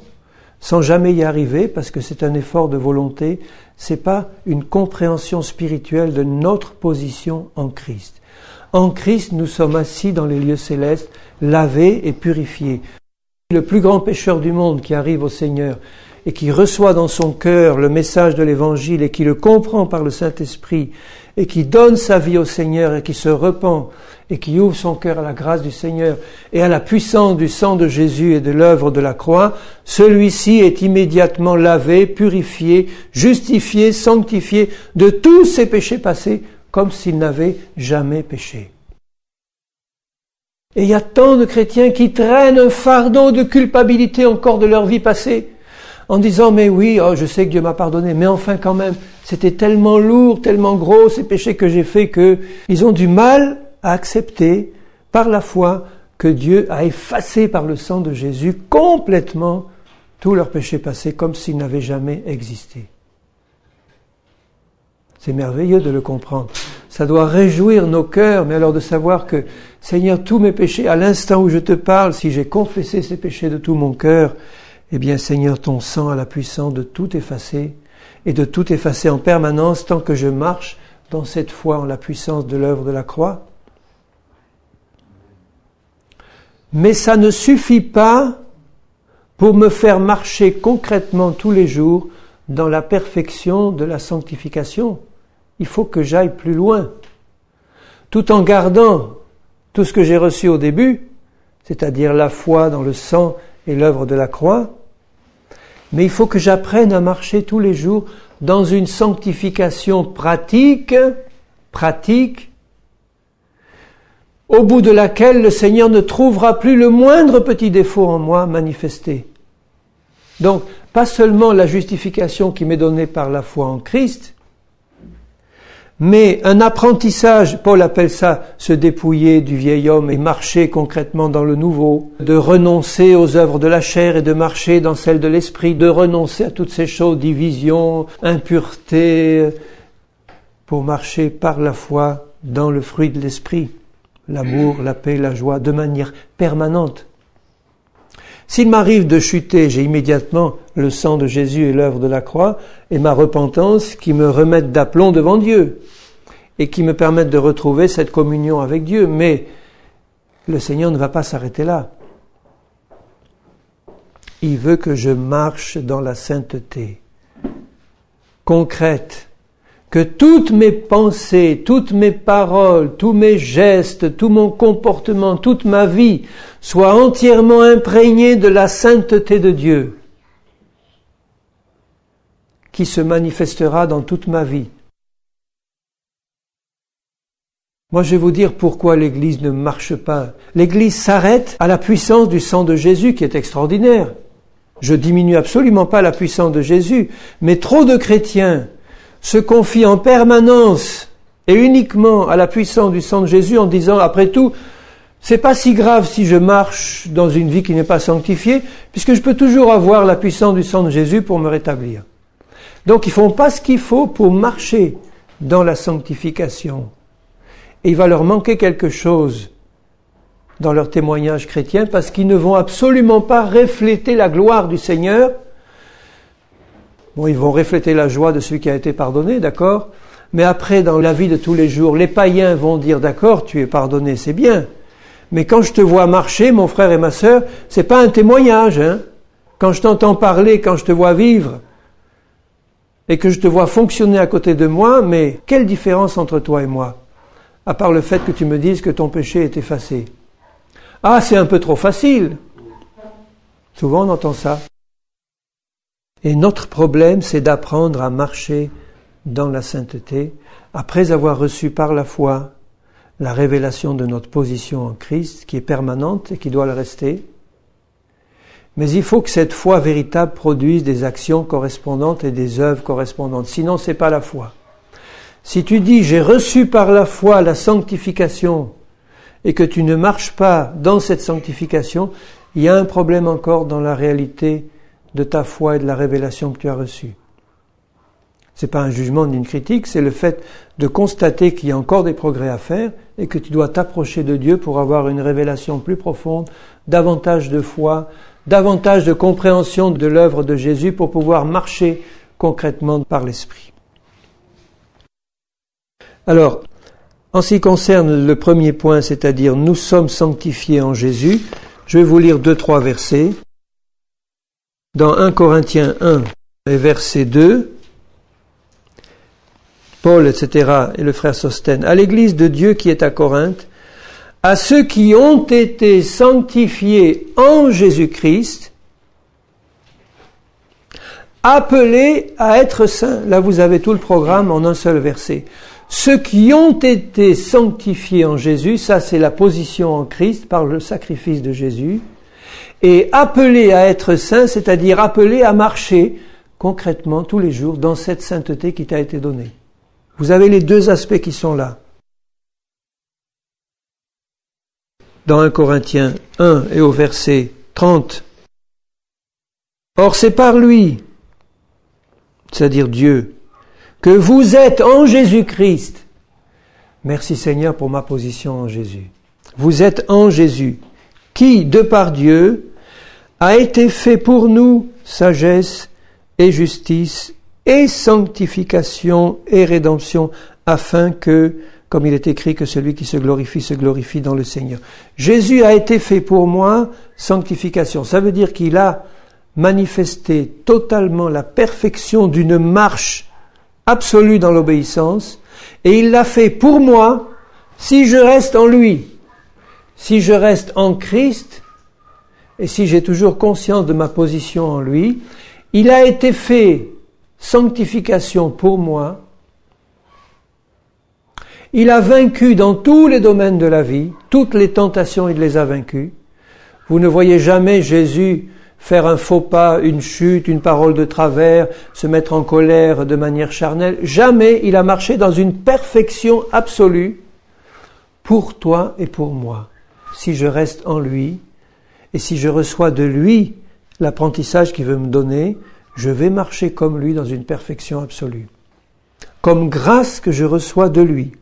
sans jamais y arriver parce que c'est un effort de volonté. C'est pas une compréhension spirituelle de notre position en Christ. En Christ, nous sommes assis dans les lieux célestes, lavés et purifiés. Le plus grand pécheur du monde qui arrive au Seigneur et qui reçoit dans son cœur le message de l'Évangile et qui le comprend par le Saint-Esprit et qui donne sa vie au Seigneur et qui se repent et qui ouvre son cœur à la grâce du Seigneur et à la puissance du sang de Jésus et de l'œuvre de la croix, celui-ci est immédiatement lavé, purifié, justifié, sanctifié de tous ses péchés passés comme s'il n'avait jamais péché. Et il y a tant de chrétiens qui traînent un fardeau de culpabilité encore de leur vie passée, en disant « mais oui, je sais que Dieu m'a pardonné, mais enfin quand même, c'était tellement lourd, tellement gros ces péchés que j'ai faits qu'ils ont du mal à accepter par la foi que Dieu a effacé par le sang de Jésus complètement tous leurs péchés passés comme s'ils n'avaient jamais existé. » C'est merveilleux de le comprendre. Ça doit réjouir nos cœurs, mais alors de savoir que, Seigneur, tous mes péchés, à l'instant où je te parle, si j'ai confessé ces péchés de tout mon cœur, eh bien, Seigneur, ton sang a la puissance de tout effacer, et de tout effacer en permanence tant que je marche dans cette foi en la puissance de l'œuvre de la croix. Mais ça ne suffit pas pour me faire marcher concrètement tous les jours dans la perfection de la sanctification. Il faut que j'aille plus loin, tout en gardant tout ce que j'ai reçu au début, c'est-à-dire la foi dans le sang et l'œuvre de la croix, mais il faut que j'apprenne à marcher tous les jours dans une sanctification pratique, au bout de laquelle le Seigneur ne trouvera plus le moindre petit défaut en moi manifesté. Donc, pas seulement la justification qui m'est donnée par la foi en Christ, mais un apprentissage, Paul appelle ça se dépouiller du vieil homme et marcher concrètement dans le nouveau, de renoncer aux œuvres de la chair et de marcher dans celles de l'esprit, de renoncer à toutes ces choses, division, impureté, pour marcher par la foi dans le fruit de l'esprit, l'amour, la paix, la joie, de manière permanente. S'il m'arrive de chuter, j'ai immédiatement le sang de Jésus et l'œuvre de la croix et ma repentance qui me remettent d'aplomb devant Dieu et qui me permettent de retrouver cette communion avec Dieu. Mais le Seigneur ne va pas s'arrêter là. Il veut que je marche dans la sainteté concrète, que toutes mes pensées, toutes mes paroles, tous mes gestes, tout mon comportement, toute ma vie soient entièrement imprégnés de la sainteté de Dieu, qui se manifestera dans toute ma vie. Moi, je vais vous dire pourquoi l'Église ne marche pas. L'Église s'arrête à la puissance du sang de Jésus, qui est extraordinaire. Je diminue absolument pas la puissance de Jésus, mais trop de chrétiens se confient en permanence et uniquement à la puissance du sang de Jésus en disant, après tout, c'est pas si grave si je marche dans une vie qui n'est pas sanctifiée, puisque je peux toujours avoir la puissance du sang de Jésus pour me rétablir. Donc ils font pas ce qu'il faut pour marcher dans la sanctification. Et il va leur manquer quelque chose dans leur témoignage chrétien, parce qu'ils ne vont absolument pas refléter la gloire du Seigneur. Bon, ils vont refléter la joie de celui qui a été pardonné, d'accord? Mais après, dans la vie de tous les jours, les païens vont dire, d'accord, tu es pardonné, c'est bien. Mais quand je te vois marcher, mon frère et ma sœur, c'est pas un témoignage, hein. Quand je t'entends parler, quand je te vois vivre, et que je te vois fonctionner à côté de moi, mais quelle différence entre toi et moi? À part le fait que tu me dises que ton péché est effacé. Ah, c'est un peu trop facile. Souvent on entend ça. Et notre problème, c'est d'apprendre à marcher dans la sainteté, après avoir reçu par la foi la révélation de notre position en Christ, qui est permanente et qui doit le rester. Mais il faut que cette foi véritable produise des actions correspondantes et des œuvres correspondantes. Sinon, c'est pas la foi. Si tu dis, j'ai reçu par la foi la sanctification, et que tu ne marches pas dans cette sanctification, il y a un problème encore dans la réalité de ta foi et de la révélation que tu as reçue. C'est pas un jugement ni une critique, c'est le fait de constater qu'il y a encore des progrès à faire et que tu dois t'approcher de Dieu pour avoir une révélation plus profonde, davantage de foi, davantage de compréhension de l'œuvre de Jésus pour pouvoir marcher concrètement par l'Esprit. Alors, en ce qui concerne le premier point, c'est-à-dire nous sommes sanctifiés en Jésus, je vais vous lire 2-3 versets. Dans 1 Corinthiens 1 et verset 2, Paul, etc., et le frère Sostène, à l'église de Dieu qui est à Corinthe, à ceux qui ont été sanctifiés en Jésus-Christ, appelés à être saints. Là, vous avez tout le programme en un seul verset. Ceux qui ont été sanctifiés en Jésus, ça c'est la position en Christ par le sacrifice de Jésus, et appelés à être saints, c'est-à-dire appelés à marcher concrètement tous les jours dans cette sainteté qui t'a été donnée. Vous avez les deux aspects qui sont là. Dans 1 Corinthiens 1 et au verset 30. Or c'est par lui, c'est-à-dire Dieu, que vous êtes en Jésus-Christ. Merci Seigneur pour ma position en Jésus. Vous êtes en Jésus, qui, de par Dieu, a été fait pour nous sagesse et justice et sanctification et rédemption, afin que, comme il est écrit, que celui qui se glorifie dans le Seigneur. Jésus a été fait pour moi sanctification. Ça veut dire qu'il a manifesté totalement la perfection d'une marche absolue dans l'obéissance, et il l'a fait pour moi si je reste en lui, si je reste en Christ, et si j'ai toujours conscience de ma position en lui. Il a été fait sanctification pour moi. Il a vaincu dans tous les domaines de la vie, toutes les tentations, il les a vaincues. Vous ne voyez jamais Jésus faire un faux pas, une chute, une parole de travers, se mettre en colère de manière charnelle. Jamais il a marché dans une perfection absolue pour toi et pour moi. Si je reste en lui et si je reçois de lui l'apprentissage qu'il veut me donner, je vais marcher comme lui dans une perfection absolue. Comme grâce que je reçois de lui,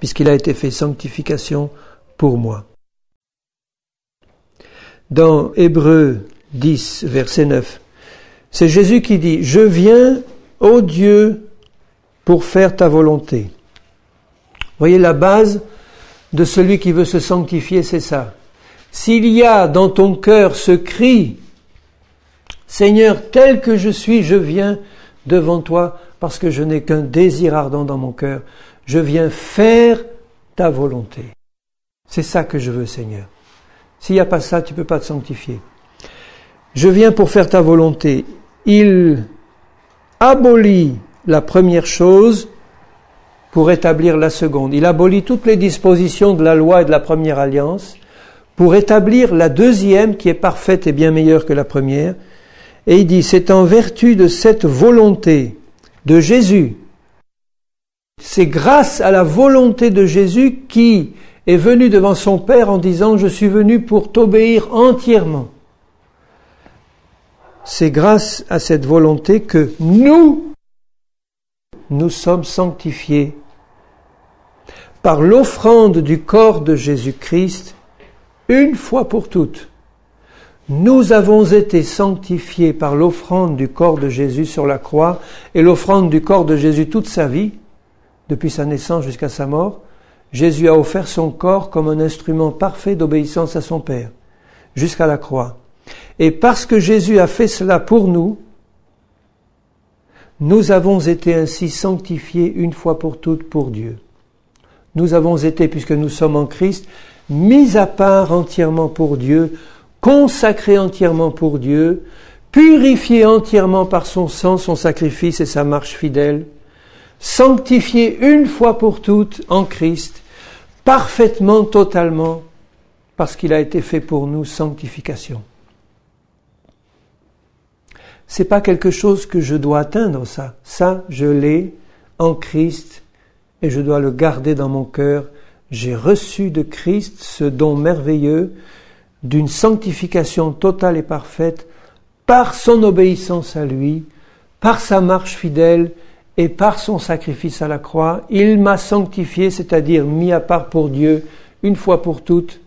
puisqu'il a été fait sanctification pour moi. Dans Hébreux 10, verset 9, c'est Jésus qui dit « Je viens, ô Dieu, pour faire ta volonté ». Voyez, la base de celui qui veut se sanctifier, c'est ça. S'il y a dans ton cœur ce cri « Seigneur, tel que je suis, je viens devant toi parce que je n'ai qu'un désir ardent dans mon cœur. Je viens faire ta volonté. » C'est ça que je veux, Seigneur. S'il n'y a pas ça, tu ne peux pas te sanctifier. Je viens pour faire ta volonté. Il abolit la première chose pour établir la seconde. Il abolit toutes les dispositions de la loi et de la première alliance pour établir la deuxième qui est parfaite et bien meilleure que la première. Et il dit, c'est en vertu de cette volonté de Jésus, c'est grâce à la volonté de Jésus qui est venu devant son Père en disant « Je suis venu pour t'obéir entièrement ». C'est grâce à cette volonté que nous sommes sanctifiés par l'offrande du corps de Jésus-Christ une fois pour toutes. Nous avons été sanctifiés par l'offrande du corps de Jésus sur la croix et l'offrande du corps de Jésus toute sa vie, depuis sa naissance jusqu'à sa mort. Jésus a offert son corps comme un instrument parfait d'obéissance à son Père, jusqu'à la croix. Et parce que Jésus a fait cela pour nous, nous avons été ainsi sanctifiés une fois pour toutes pour Dieu. Nous avons été, puisque nous sommes en Christ, mis à part entièrement pour Dieu, consacrés entièrement pour Dieu, purifiés entièrement par son sang, son sacrifice et sa marche fidèle, sanctifiés une fois pour toutes en Christ, parfaitement, totalement, parce qu'il a été fait pour nous sanctification. C'est pas quelque chose que je dois atteindre, ça. Ça, je l'ai en Christ et je dois le garder dans mon cœur. J'ai reçu de Christ ce don merveilleux d'une sanctification totale et parfaite par son obéissance à lui, par sa marche fidèle et par son sacrifice à la croix. Il m'a sanctifié, c'est-à-dire mis à part pour Dieu, une fois pour toutes,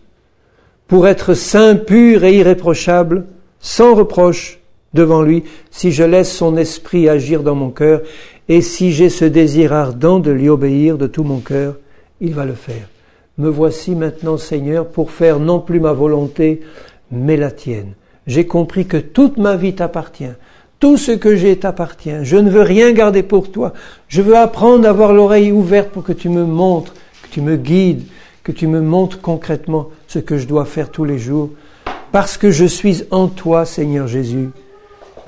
pour être saint, pur et irréprochable, sans reproche devant lui, si je laisse son esprit agir dans mon cœur et si j'ai ce désir ardent de lui obéir de tout mon cœur, il va le faire. Me voici maintenant, Seigneur, pour faire non plus ma volonté, mais la tienne. J'ai compris que toute ma vie t'appartient. Tout ce que j'ai t'appartient. Je ne veux rien garder pour toi. Je veux apprendre à avoir l'oreille ouverte pour que tu me montres, que tu me guides, que tu me montres concrètement ce que je dois faire tous les jours. Parce que je suis en toi, Seigneur Jésus,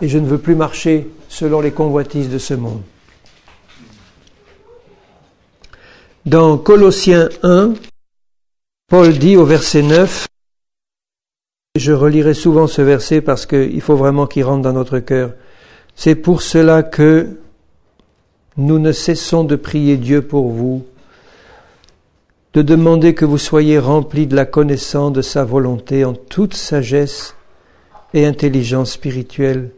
et je ne veux plus marcher selon les convoitises de ce monde. Dans Colossiens 1, Paul dit au verset 9, je relirai souvent ce verset parce qu'il faut vraiment qu'il rentre dans notre cœur. C'est pour cela que nous ne cessons de prier Dieu pour vous, de demander que vous soyez remplis de la connaissance de sa volonté en toute sagesse et intelligence spirituelle,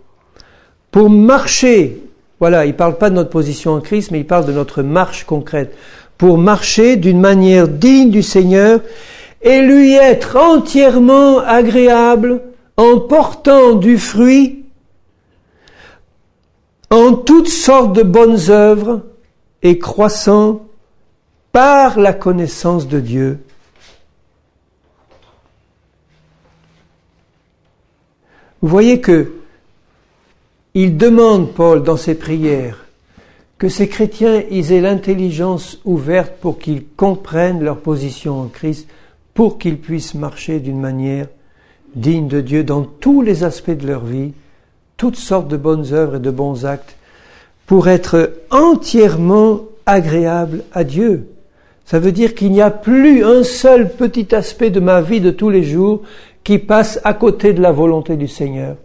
pour marcher. Voilà, il ne parle pas de notre position en Christ, mais il parle de notre marche concrète, pour marcher d'une manière digne du Seigneur et lui être entièrement agréable en portant du fruit en toutes sortes de bonnes œuvres et croissant par la connaissance de Dieu. Vous voyez que il demande, Paul, dans ses prières, que ces chrétiens ils aient l'intelligence ouverte pour qu'ils comprennent leur position en Christ, pour qu'ils puissent marcher d'une manière digne de Dieu dans tous les aspects de leur vie, toutes sortes de bonnes œuvres et de bons actes, pour être entièrement agréables à Dieu. Ça veut dire qu'il n'y a plus un seul petit aspect de ma vie de tous les jours qui passe à côté de la volonté du Seigneur.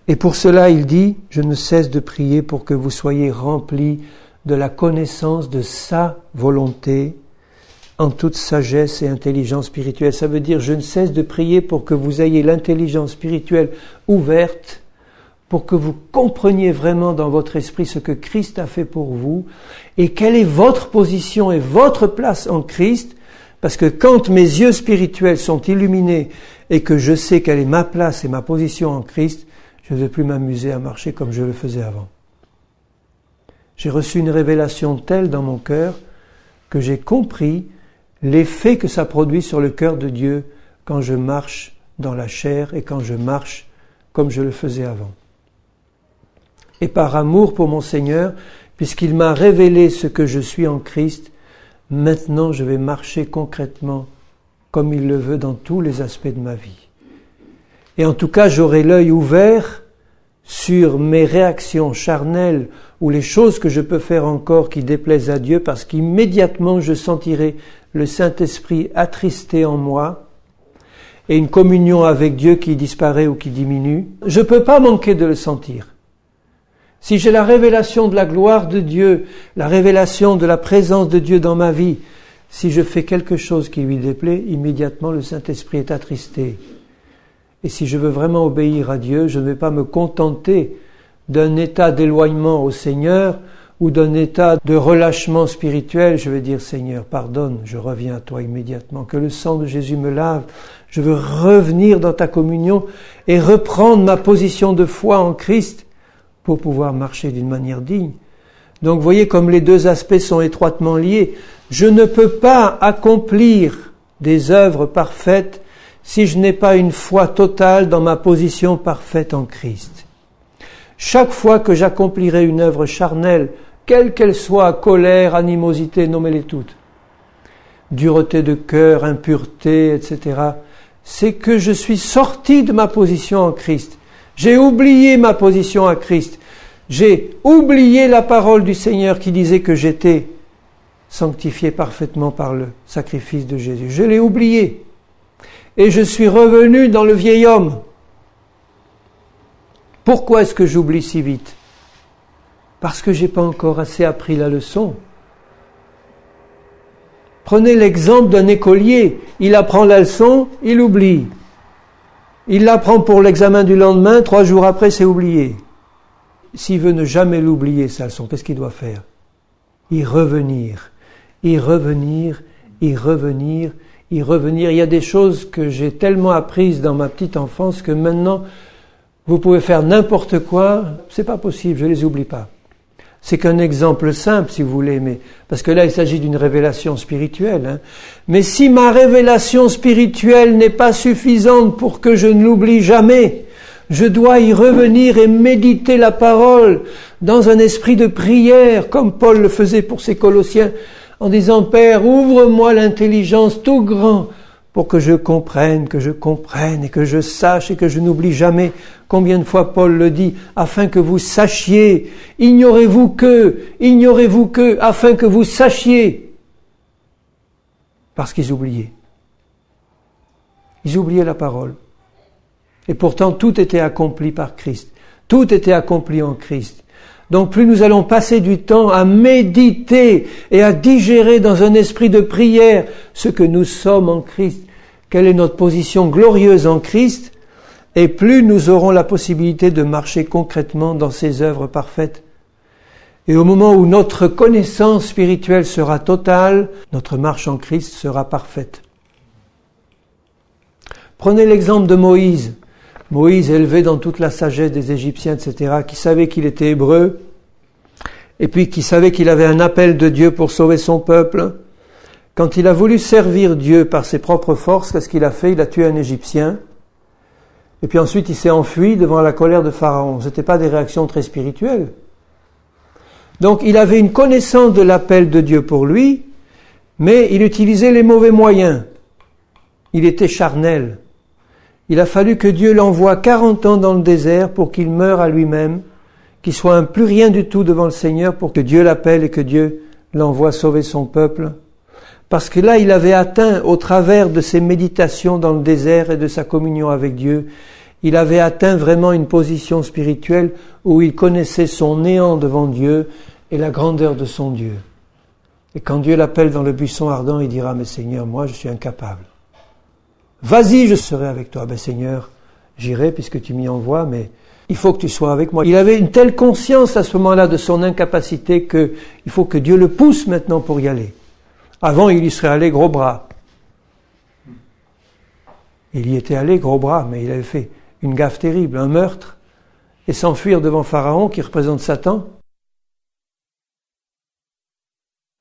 Et pour cela, il dit, je ne cesse de prier pour que vous soyez remplis de la connaissance de sa volonté en toute sagesse et intelligence spirituelle. Ça veut dire, je ne cesse de prier pour que vous ayez l'intelligence spirituelle ouverte, pour que vous compreniez vraiment dans votre esprit ce que Christ a fait pour vous et quelle est votre position et votre place en Christ, parce que quand mes yeux spirituels sont illuminés et que je sais quelle est ma place et ma position en Christ, je ne vais plus m'amuser à marcher comme je le faisais avant. J'ai reçu une révélation telle dans mon cœur que j'ai compris l'effet que ça produit sur le cœur de Dieu quand je marche dans la chair et quand je marche comme je le faisais avant. Et par amour pour mon Seigneur, puisqu'il m'a révélé ce que je suis en Christ, maintenant je vais marcher concrètement comme il le veut dans tous les aspects de ma vie. Et en tout cas, j'aurai l'œil ouvert sur mes réactions charnelles ou les choses que je peux faire encore qui déplaisent à Dieu, parce qu'immédiatement je sentirai le Saint-Esprit attristé en moi et une communion avec Dieu qui disparaît ou qui diminue. Je ne peux pas manquer de le sentir. Si j'ai la révélation de la gloire de Dieu, la révélation de la présence de Dieu dans ma vie, Si je fais quelque chose qui lui déplaît, immédiatement le Saint-Esprit est attristé. Et si je veux vraiment obéir à Dieu, je ne vais pas me contenter d'un état d'éloignement au Seigneur ou d'un état de relâchement spirituel. Je vais dire, Seigneur, pardonne, je reviens à toi immédiatement. Que le sang de Jésus me lave. Je veux revenir dans ta communion et reprendre ma position de foi en Christ pour pouvoir marcher d'une manière digne. Donc, vous voyez comme les deux aspects sont étroitement liés. Je ne peux pas accomplir des œuvres parfaites si je n'ai pas une foi totale dans ma position parfaite en Christ. Chaque fois que j'accomplirai une œuvre charnelle, quelle qu'elle soit, colère, animosité, nommez-les toutes, dureté de cœur, impureté, etc., c'est que je suis sorti de ma position en Christ. J'ai oublié ma position à Christ. J'ai oublié la parole du Seigneur qui disait que j'étais sanctifié parfaitement par le sacrifice de Jésus. Je l'ai oublié. Et je suis revenu dans le vieil homme. Pourquoi est-ce que j'oublie si vite? Parce que j'ai pas encore assez appris la leçon. Prenez l'exemple d'un écolier. Il apprend la leçon, il oublie. Il l'apprend pour l'examen du lendemain, 3 jours après, c'est oublié. S'il veut ne jamais l'oublier, sa leçon, qu'est-ce qu'il doit faire? Y revenir. Y revenir, y revenir, y revenir. Il y a des choses que j'ai tellement apprises dans ma petite enfance que maintenant, vous pouvez faire n'importe quoi, c'est pas possible, je les oublie pas. C'est qu'un exemple simple, si vous voulez, mais parce que là, il s'agit d'une révélation spirituelle. Hein. Mais si ma révélation spirituelle n'est pas suffisante pour que je ne l'oublie jamais, je dois y revenir et méditer la parole dans un esprit de prière, comme Paul le faisait pour ses Colossiens, en disant, Père, ouvre-moi l'intelligence tout grand pour que je comprenne et que je sache et que je n'oublie jamais. Combien de fois Paul le dit, afin que vous sachiez, ignorez-vous que, afin que vous sachiez. Parce qu'ils oubliaient. Ils oubliaient la parole. Et pourtant, tout était accompli par Christ. Tout était accompli en Christ. Donc plus nous allons passer du temps à méditer et à digérer dans un esprit de prière ce que nous sommes en Christ, quelle est notre position glorieuse en Christ, et plus nous aurons la possibilité de marcher concrètement dans ces œuvres parfaites. Et au moment où notre connaissance spirituelle sera totale, notre marche en Christ sera parfaite. Prenez l'exemple de Moïse. Moïse, élevé dans toute la sagesse des Égyptiens, etc., qui savait qu'il était hébreu, et puis qui savait qu'il avait un appel de Dieu pour sauver son peuple. Quand il a voulu servir Dieu par ses propres forces, qu'est-ce qu'il a fait? Il a tué un Égyptien, et puis ensuite il s'est enfui devant la colère de Pharaon. Ce n'était pas des réactions très spirituelles. Donc il avait une connaissance de l'appel de Dieu pour lui, mais il utilisait les mauvais moyens. Il était charnel. Il a fallu que Dieu l'envoie 40 ans dans le désert pour qu'il meure à lui-même, qu'il soit un plus rien du tout devant le Seigneur pour que Dieu l'appelle et que Dieu l'envoie sauver son peuple. Parce que là, il avait atteint, au travers de ses méditations dans le désert et de sa communion avec Dieu, il avait atteint vraiment une position spirituelle où il connaissait son néant devant Dieu et la grandeur de son Dieu. Et quand Dieu l'appelle dans le buisson ardent, il dira, mais Seigneur, moi je suis incapable. Vas-y, je serai avec toi. Ben Seigneur, j'irai puisque tu m'y envoies, mais il faut que tu sois avec moi. Il avait une telle conscience à ce moment-là de son incapacité que il faut que Dieu le pousse maintenant pour y aller. Avant, il y serait allé gros bras. Il y était allé gros bras, mais il avait fait une gaffe terrible, un meurtre, et s'enfuir devant Pharaon qui représente Satan.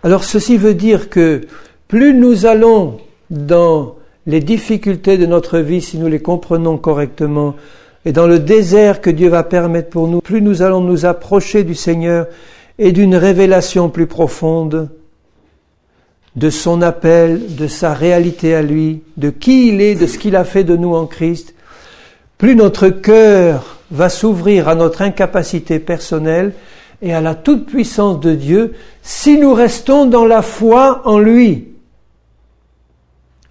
Alors ceci veut dire que plus nous allons dans les difficultés de notre vie, si nous les comprenons correctement, et dans le désert que Dieu va permettre pour nous, plus nous allons nous approcher du Seigneur et d'une révélation plus profonde de son appel, de sa réalité à lui, de qui il est, de ce qu'il a fait de nous en Christ, plus notre cœur va s'ouvrir à notre incapacité personnelle et à la toute-puissance de Dieu si nous restons dans la foi en lui.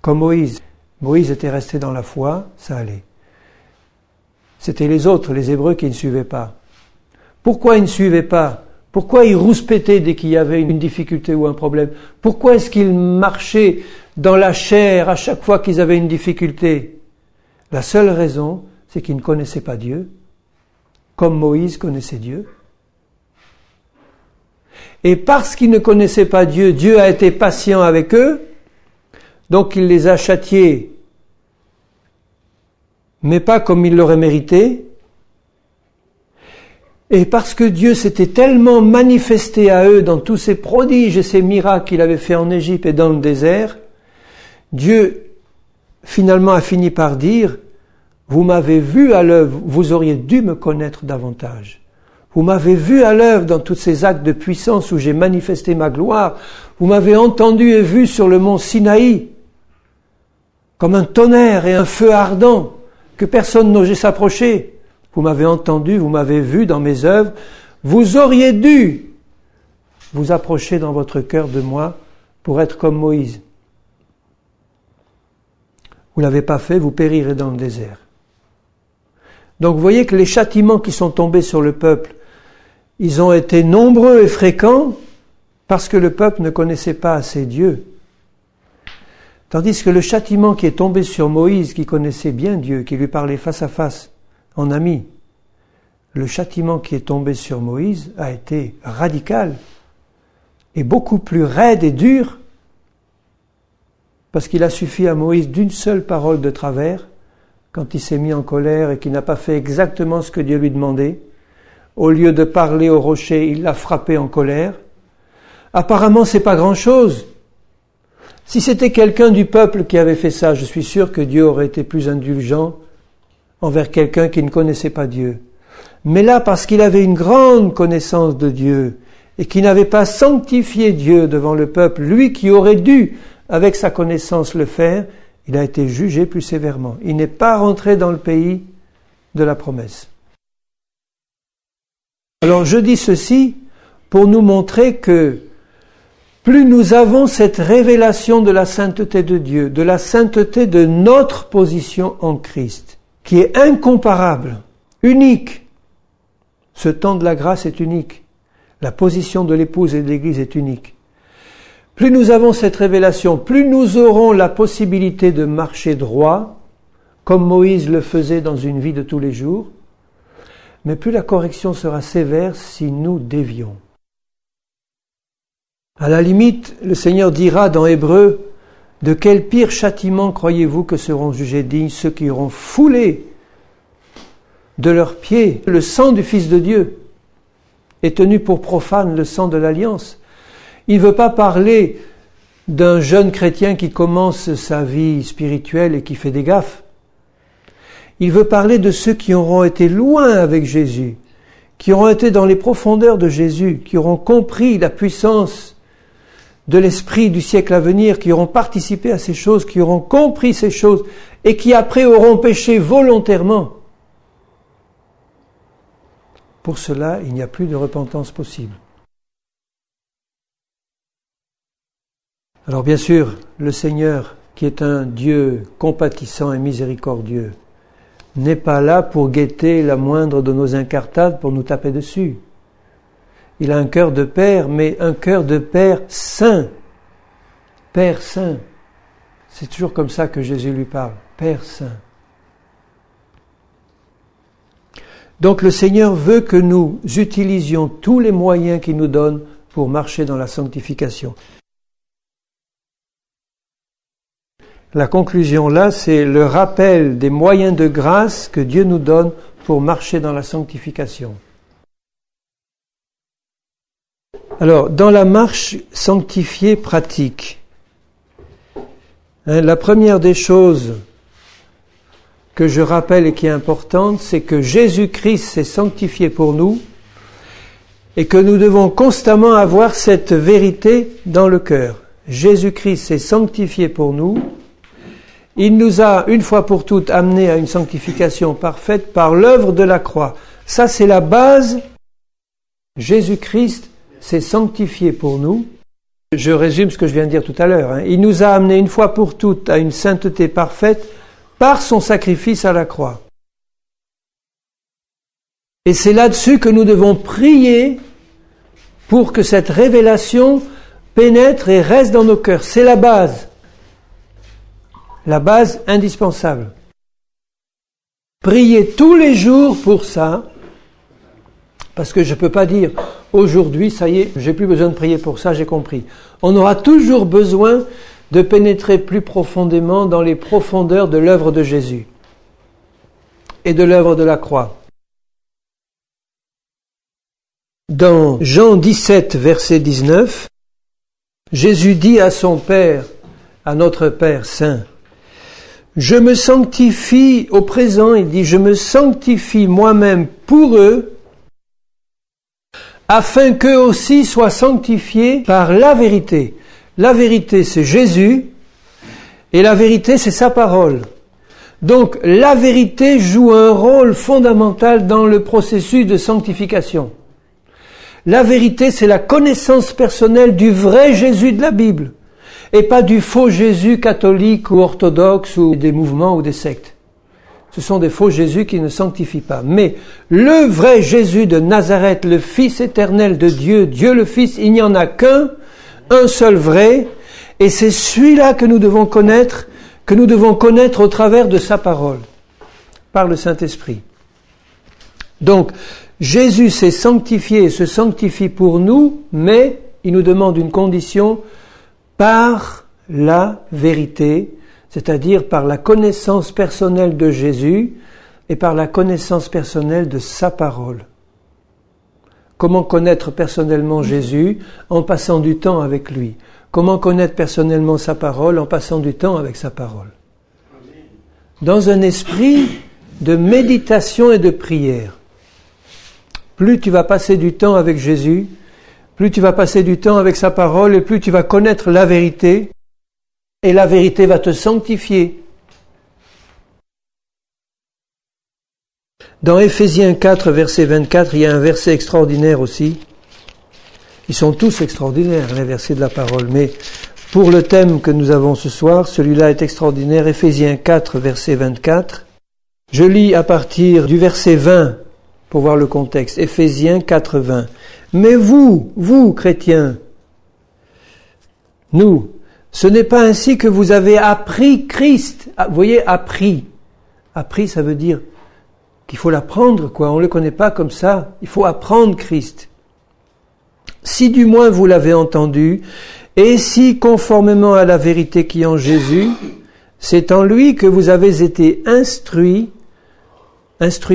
Comme Moïse. Moïse était resté dans la foi, ça allait. C'était les autres, les Hébreux, qui ne suivaient pas. Pourquoi ils ne suivaient pas? Pourquoi il rouspétait dès qu'il y avait une difficulté ou un problème? Pourquoi est-ce qu'il marchait dans la chair à chaque fois qu'ils avaient une difficulté? La seule raison, c'est qu'ils ne connaissaient pas Dieu, comme Moïse connaissait Dieu. Et parce qu'ils ne connaissaient pas Dieu, Dieu a été patient avec eux, donc il les a châtiés, mais pas comme il l'aurait mérité. Et parce que Dieu s'était tellement manifesté à eux dans tous ces prodiges et ces miracles qu'il avait fait en Égypte et dans le désert, Dieu finalement a fini par dire: vous m'avez vu à l'œuvre, vous auriez dû me connaître davantage. Vous m'avez vu à l'œuvre dans tous ces actes de puissance où j'ai manifesté ma gloire. Vous m'avez entendu et vu sur le mont Sinaï, comme un tonnerre et un feu ardent, que personne n'osait s'approcher. Vous m'avez entendu, vous m'avez vu dans mes œuvres. Vous auriez dû vous approcher dans votre cœur de moi pour être comme Moïse. Vous ne l'avez pas fait, vous périrez dans le désert. Donc vous voyez que les châtiments qui sont tombés sur le peuple, ils ont été nombreux et fréquents parce que le peuple ne connaissait pas assez Dieu. Tandis que le châtiment qui est tombé sur Moïse, qui connaissait bien Dieu, qui lui parlait face à face, en ami, le châtiment qui est tombé sur Moïse a été radical et beaucoup plus raide et dur, parce qu'il a suffi à Moïse d'une seule parole de travers, quand il s'est mis en colère et qu'il n'a pas fait exactement ce que Dieu lui demandait. Au lieu de parler au rocher, il l'a frappé en colère. Apparemment, c'est pas grand-chose. Si c'était quelqu'un du peuple qui avait fait ça, je suis sûr que Dieu aurait été plus indulgent envers quelqu'un qui ne connaissait pas Dieu. Mais là, parce qu'il avait une grande connaissance de Dieu et qui n'avait pas sanctifié Dieu devant le peuple, lui qui aurait dû, avec sa connaissance, le faire, il a été jugé plus sévèrement. Il n'est pas rentré dans le pays de la promesse. Alors je dis ceci pour nous montrer que plus nous avons cette révélation de la sainteté de Dieu, de la sainteté de notre position en Christ, qui est incomparable, unique. Ce temps de la grâce est unique. La position de l'épouse et de l'Église est unique. Plus nous avons cette révélation, plus nous aurons la possibilité de marcher droit, comme Moïse le faisait dans une vie de tous les jours, mais plus la correction sera sévère si nous dévions. À la limite, le Seigneur dira dans Hébreux: de quel pire châtiment croyez-vous que seront jugés dignes ceux qui auront foulé de leurs pieds le sang du Fils de Dieu et tenu pour profane le sang de l'Alliance? Il ne veut pas parler d'un jeune chrétien qui commence sa vie spirituelle et qui fait des gaffes. Il veut parler de ceux qui auront été loin avec Jésus, qui auront été dans les profondeurs de Jésus, qui auront compris la puissance de l'esprit du siècle à venir, qui auront participé à ces choses, qui auront compris ces choses et qui après auront péché volontairement. Pour cela, il n'y a plus de repentance possible. Alors bien sûr, le Seigneur, qui est un Dieu compatissant et miséricordieux, n'est pas là pour guetter la moindre de nos incartades pour nous taper dessus. Il a un cœur de père, mais un cœur de père saint. Père saint. C'est toujours comme ça que Jésus lui parle. Père saint. Donc le Seigneur veut que nous utilisions tous les moyens qu'il nous donne pour marcher dans la sanctification. La conclusion là, c'est le rappel des moyens de grâce que Dieu nous donne pour marcher dans la sanctification. Alors, dans la marche sanctifiée pratique, la première des choses que je rappelle et qui est importante, c'est que Jésus-Christ s'est sanctifié pour nous et que nous devons constamment avoir cette vérité dans le cœur. Jésus-Christ s'est sanctifié pour nous. Il nous a, une fois pour toutes, amenés à une sanctification parfaite par l'œuvre de la croix. Ça, c'est la base. Jésus-Christ s'est sanctifié pour nous. Je résume ce que je viens de dire tout à l'heure. Il nous a amenés une fois pour toutes à une sainteté parfaite par son sacrifice à la croix. Et c'est là-dessus que nous devons prier pour que cette révélation pénètre et reste dans nos cœurs. C'est la base indispensable. Priez tous les jours pour ça, parce que je ne peux pas dire aujourd'hui, ça y est, j'ai plus besoin de prier pour ça, j'ai compris. On aura toujours besoin de pénétrer plus profondément dans les profondeurs de l'œuvre de Jésus et de l'œuvre de la croix. Dans Jean 17, verset 19, Jésus dit à son Père, à notre Père Saint, « Je me sanctifie au présent, il dit, je me sanctifie moi-même pour eux, afin qu'eux aussi soient sanctifiés par la vérité. » La vérité, c'est Jésus, et la vérité, c'est sa parole. Donc, la vérité joue un rôle fondamental dans le processus de sanctification. La vérité, c'est la connaissance personnelle du vrai Jésus de la Bible, et pas du faux Jésus catholique ou orthodoxe ou des mouvements ou des sectes. Ce sont des faux Jésus qui ne sanctifient pas. Mais le vrai Jésus de Nazareth, le Fils éternel de Dieu, Dieu le Fils, il n'y en a qu'un, un seul vrai, et c'est celui-là que nous devons connaître au travers de sa parole, par le Saint-Esprit. Donc, Jésus s'est sanctifié et se sanctifie pour nous, mais il nous demande une condition par la vérité, c'est-à-dire par la connaissance personnelle de Jésus et par la connaissance personnelle de sa parole. Comment connaître personnellement Jésus? En passant du temps avec lui. Comment connaître personnellement sa parole? En passant du temps avec sa parole. Dans un esprit de méditation et de prière. Plus tu vas passer du temps avec Jésus, plus tu vas passer du temps avec sa parole et plus tu vas connaître la vérité, et la vérité va te sanctifier. Dans Éphésiens 4, verset 24, il y a un verset extraordinaire aussi. Ils sont tous extraordinaires, les versets de la parole, mais pour le thème que nous avons ce soir, celui-là est extraordinaire. Éphésiens 4, verset 24. Je lis à partir du verset 20 pour voir le contexte. Éphésiens 4, 20. Mais vous, chrétiens, nous, ce n'est pas ainsi que vous avez appris Christ. Vous voyez, appris. Appris, ça veut dire qu'il faut l'apprendre, quoi. On ne le connaît pas comme ça. Il faut apprendre Christ. Si du moins vous l'avez entendu, et si conformément à la vérité qui est en Jésus, c'est en lui que vous avez été instruits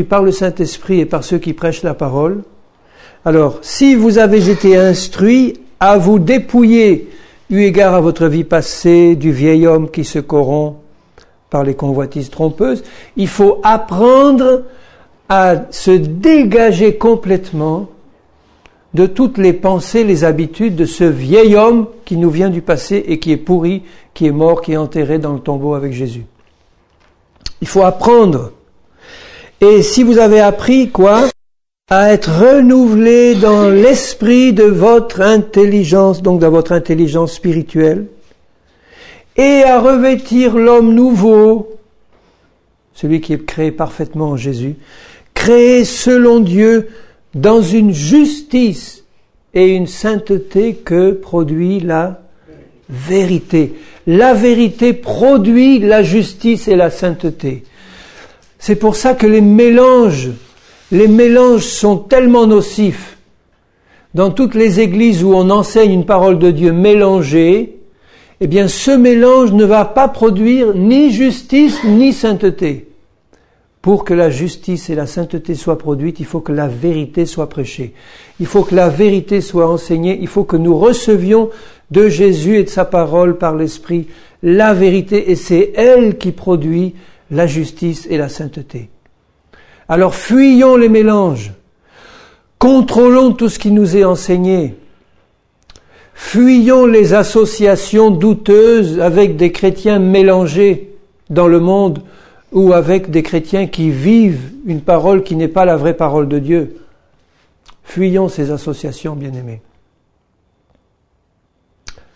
par le Saint-Esprit et par ceux qui prêchent la parole. Alors, si vous avez été instruits à vous dépouiller, eu égard à votre vie passée, du vieil homme qui se corrompt par les convoitises trompeuses, il faut apprendre à se dégager complètement de toutes les pensées, les habitudes de ce vieil homme qui nous vient du passé et qui est pourri, qui est mort, qui est enterré dans le tombeau avec Jésus. Il faut apprendre. Et si vous avez appris quoi? À être renouvelé dans l'esprit de votre intelligence, donc dans votre intelligence spirituelle, et à revêtir l'homme nouveau, celui qui est créé parfaitement en Jésus, créé selon Dieu dans une justice et une sainteté que produit la vérité. La vérité produit la justice et la sainteté. C'est pour ça que les mélanges sont tellement nocifs. Dans toutes les églises où on enseigne une parole de Dieu mélangée, eh bien ce mélange ne va pas produire ni justice ni sainteté. Pour que la justice et la sainteté soient produites, il faut que la vérité soit prêchée. Il faut que la vérité soit enseignée. Il faut que nous recevions de Jésus et de sa parole par l'Esprit la vérité, et c'est elle qui produit la justice et la sainteté. Alors fuyons les mélanges, contrôlons tout ce qui nous est enseigné, fuyons les associations douteuses avec des chrétiens mélangés dans le monde ou avec des chrétiens qui vivent une parole qui n'est pas la vraie parole de Dieu. Fuyons ces associations, bien-aimés.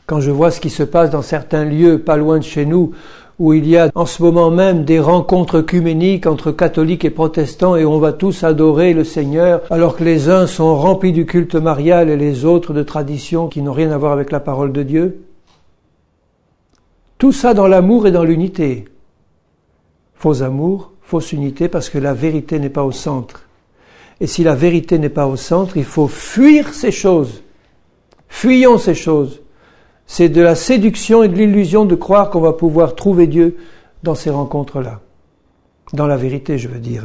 Quand je vois ce qui se passe dans certains lieux pas loin de chez nous, où il y a en ce moment même des rencontres œcuméniques entre catholiques et protestants et on va tous adorer le Seigneur alors que les uns sont remplis du culte marial et les autres de traditions qui n'ont rien à voir avec la parole de Dieu. Tout ça dans l'amour et dans l'unité. Faux amour, fausse unité parce que la vérité n'est pas au centre. Et si la vérité n'est pas au centre, il faut fuir ces choses. Fuyons ces choses. C'est de la séduction et de l'illusion de croire qu'on va pouvoir trouver Dieu dans ces rencontres-là. Dans la vérité, je veux dire.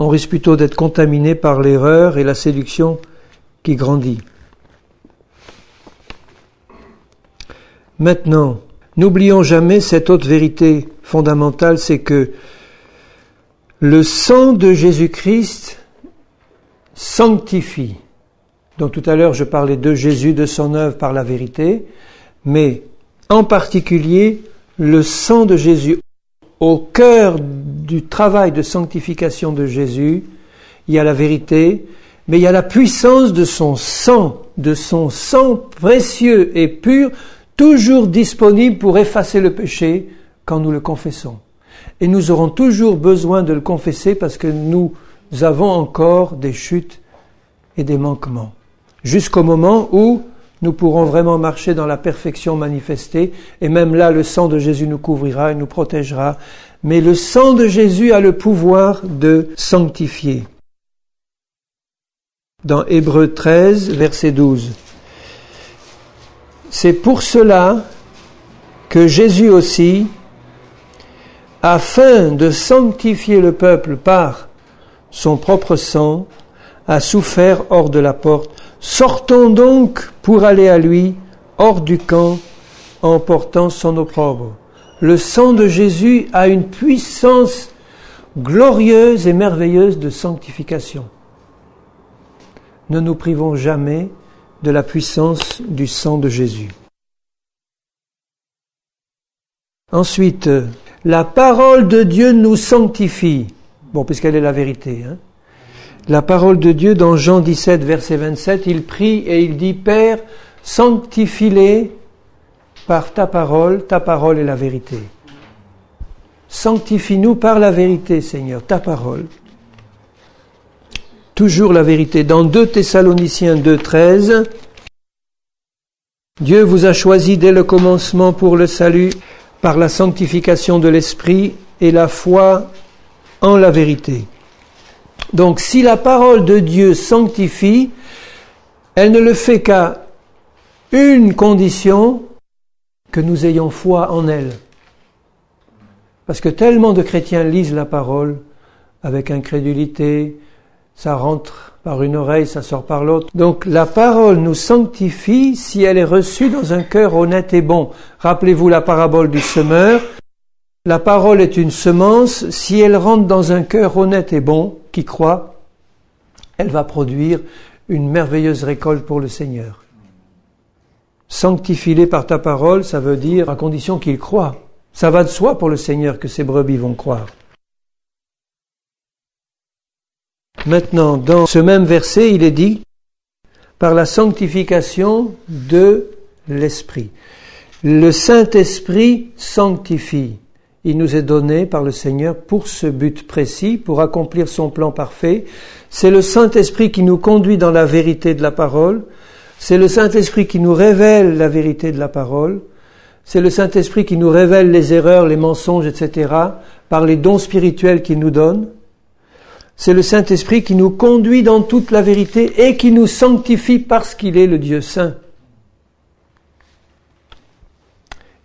On risque plutôt d'être contaminé par l'erreur et la séduction qui grandit. Maintenant, n'oublions jamais cette autre vérité fondamentale, c'est que le sang de Jésus-Christ sanctifie. Donc tout à l'heure, je parlais de Jésus, de son œuvre par la vérité, mais en particulier, le sang de Jésus, au cœur du travail de sanctification de Jésus, il y a la vérité, mais il y a la puissance de son sang précieux et pur, toujours disponible pour effacer le péché quand nous le confessons. Et nous aurons toujours besoin de le confesser parce que nous avons encore des chutes et des manquements. Jusqu'au moment où nous pourrons vraiment marcher dans la perfection manifestée, et même là, le sang de Jésus nous couvrira et nous protégera. Mais le sang de Jésus a le pouvoir de sanctifier. Dans Hébreux 13, verset 12. C'est pour cela que Jésus aussi, afin de sanctifier le peuple par son propre sang, a souffert hors de la porte. Sortons donc pour aller à lui, hors du camp, en portant son opprobre. Le sang de Jésus a une puissance glorieuse et merveilleuse de sanctification. Ne nous privons jamais de la puissance du sang de Jésus. Ensuite, la parole de Dieu nous sanctifie. Bon, puisqu'elle est la vérité, La parole de Dieu, dans Jean 17, verset 27, il prie et il dit « Père, sanctifie-les par ta parole est la vérité. Sanctifie-nous par la vérité, Seigneur, ta parole. » Toujours la vérité. Dans 2 Thessaloniciens 2, 13, « Dieu vous a choisi dès le commencement pour le salut, par la sanctification de l'esprit et la foi en la vérité. » Donc, si la parole de Dieu sanctifie, elle ne le fait qu'à une condition, que nous ayons foi en elle. Parce que tellement de chrétiens lisent la parole avec incrédulité, ça rentre par une oreille, ça sort par l'autre. Donc, la parole nous sanctifie si elle est reçue dans un cœur honnête et bon. Rappelez-vous la parabole du semeur. La parole est une semence, si elle rentre dans un cœur honnête et bon, qui croit, elle va produire une merveilleuse récolte pour le Seigneur. Sanctifie-les par ta parole, ça veut dire à condition qu'ils croient. Ça va de soi pour le Seigneur que ces brebis vont croire. Maintenant, dans ce même verset, il est dit, par la sanctification de l'Esprit. Le Saint-Esprit sanctifie. Il nous est donné par le Seigneur pour ce but précis, pour accomplir son plan parfait. C'est le Saint-Esprit qui nous conduit dans la vérité de la parole. C'est le Saint-Esprit qui nous révèle la vérité de la parole. C'est le Saint-Esprit qui nous révèle les erreurs, les mensonges, etc., par les dons spirituels qu'il nous donne. C'est le Saint-Esprit qui nous conduit dans toute la vérité et qui nous sanctifie parce qu'il est le Dieu saint.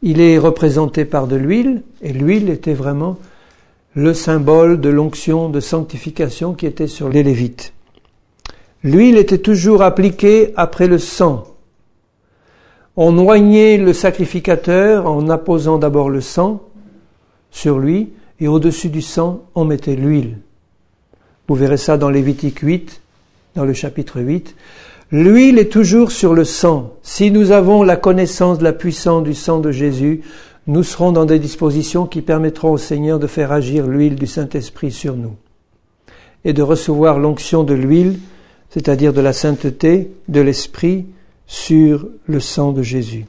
Il est représenté par de l'huile, et l'huile était vraiment le symbole de l'onction de sanctification qui était sur les Lévites. L'huile était toujours appliquée après le sang. On oignait le sacrificateur en apposant d'abord le sang sur lui, et au-dessus du sang, on mettait l'huile. Vous verrez ça dans Lévitique 8, dans le chapitre 8. L'huile est toujours sur le sang. Si nous avons la connaissance de la puissance du sang de Jésus, nous serons dans des dispositions qui permettront au Seigneur de faire agir l'huile du Saint-Esprit sur nous et de recevoir l'onction de l'huile, c'est-à-dire de la sainteté, de l'Esprit, sur le sang de Jésus.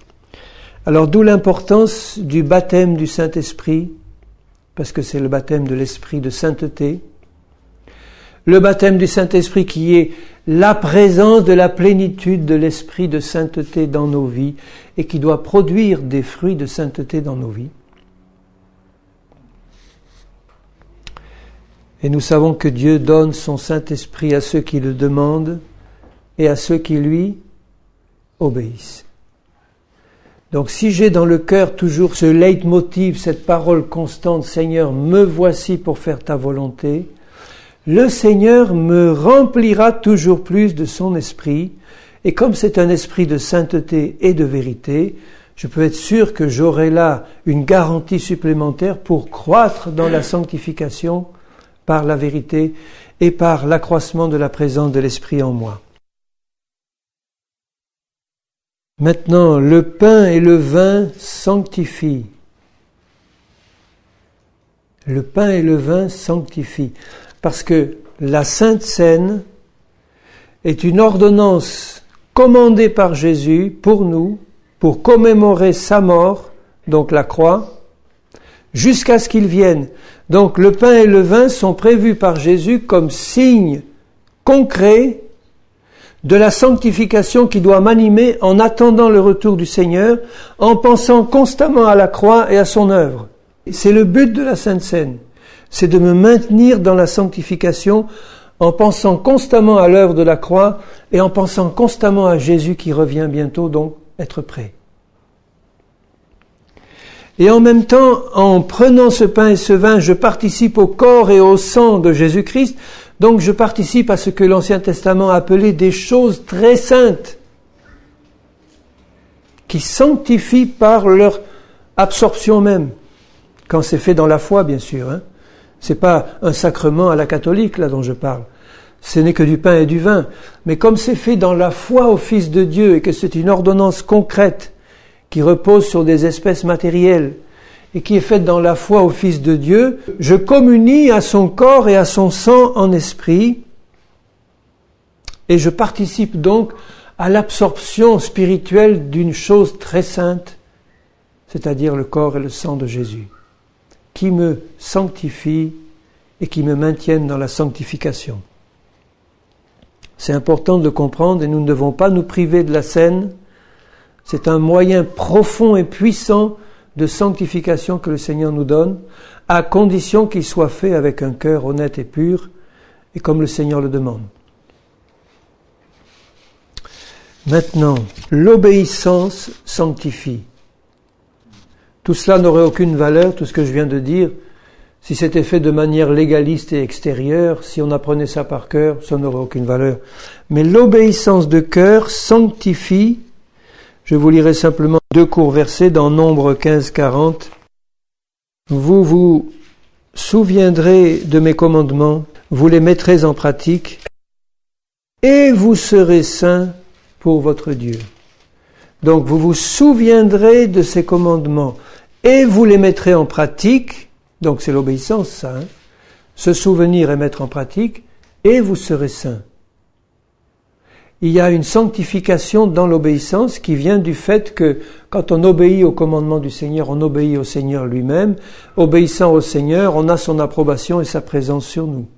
Alors d'où l'importance du baptême du Saint-Esprit, parce que c'est le baptême de l'Esprit de sainteté. Le baptême du Saint-Esprit qui est la présence de la plénitude de l'Esprit de sainteté dans nos vies et qui doit produire des fruits de sainteté dans nos vies. Et nous savons que Dieu donne son Saint-Esprit à ceux qui le demandent et à ceux qui lui obéissent. Donc si j'ai dans le cœur toujours ce leitmotiv, cette parole constante, Seigneur, me voici pour faire ta volonté, le Seigneur me remplira toujours plus de son esprit, et comme c'est un esprit de sainteté et de vérité, je peux être sûr que j'aurai là une garantie supplémentaire pour croître dans la sanctification par la vérité et par l'accroissement de la présence de l'Esprit en moi. Maintenant, le pain et le vin sanctifient. Le pain et le vin sanctifient. Parce que la Sainte Seine est une ordonnance commandée par Jésus pour nous, pour commémorer sa mort, donc la croix, jusqu'à ce qu'il vienne. Donc le pain et le vin sont prévus par Jésus comme signe concret de la sanctification qui doit m'animer en attendant le retour du Seigneur, en pensant constamment à la croix et à son œuvre. C'est le but de la Sainte Seine, c'est de me maintenir dans la sanctification en pensant constamment à l'œuvre de la croix et en pensant constamment à Jésus qui revient bientôt, donc être prêt. Et en même temps, en prenant ce pain et ce vin, je participe au corps et au sang de Jésus-Christ. Donc je participe à ce que l'Ancien Testament appelait des choses très saintes, qui sanctifient par leur absorption même, quand c'est fait dans la foi, bien sûr. C'est pas un sacrement à la catholique, là, dont je parle. Ce n'est que du pain et du vin. Mais comme c'est fait dans la foi au Fils de Dieu et que c'est une ordonnance concrète qui repose sur des espèces matérielles et qui est faite dans la foi au Fils de Dieu, je communie à son corps et à son sang en esprit et je participe donc à l'absorption spirituelle d'une chose très sainte, c'est-à-dire le corps et le sang de Jésus, qui me sanctifie et qui me maintiennent dans la sanctification. C'est important de le comprendre et nous ne devons pas nous priver de la scène. C'est un moyen profond et puissant de sanctification que le Seigneur nous donne, à condition qu'il soit fait avec un cœur honnête et pur, et comme le Seigneur le demande. Maintenant, l'obéissance sanctifie. Tout cela n'aurait aucune valeur, tout ce que je viens de dire, si c'était fait de manière légaliste et extérieure, si on apprenait ça par cœur, ça n'aurait aucune valeur. Mais l'obéissance de cœur sanctifie. Je vous lirai simplement 2 courts versets dans Nombre 15-40. Vous vous souviendrez de mes commandements, vous les mettrez en pratique, et vous serez saints pour votre Dieu. Donc vous vous souviendrez de ces commandements, et vous les mettrez en pratique, donc c'est l'obéissance ça, se souvenir et mettre en pratique, et vous serez saints. Il y a une sanctification dans l'obéissance qui vient du fait que quand on obéit au commandement du Seigneur, on obéit au Seigneur lui-même. Obéissant au Seigneur, on a son approbation et sa présence sur nous.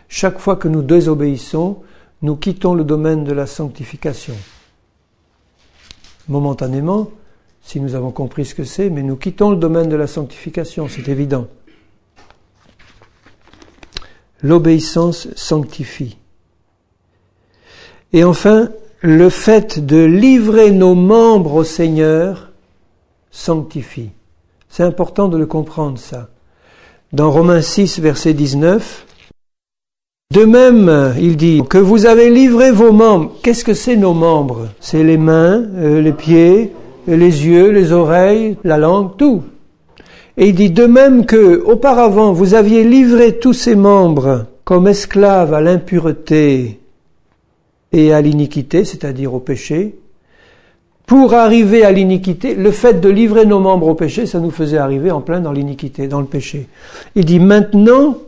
Chaque fois que nous désobéissons, nous quittons le domaine de la sanctification. Momentanément, si nous avons compris ce que c'est, mais nous quittons le domaine de la sanctification, c'est évident. L'obéissance sanctifie. Et enfin, le fait de livrer nos membres au Seigneur sanctifie. C'est important de le comprendre, ça. Dans Romains 6, verset 19, de même, il dit que vous avez livré vos membres. Qu'est-ce que c'est nos membres? C'est les mains, les pieds, les yeux, les oreilles, la langue, tout. Et il dit de même que, auparavant, vous aviez livré tous ces membres comme esclaves à l'impureté et à l'iniquité, c'est-à-dire au péché. Pour arriver à l'iniquité, le fait de livrer nos membres au péché, ça nous faisait arriver en plein dans l'iniquité, dans le péché. Il dit maintenant,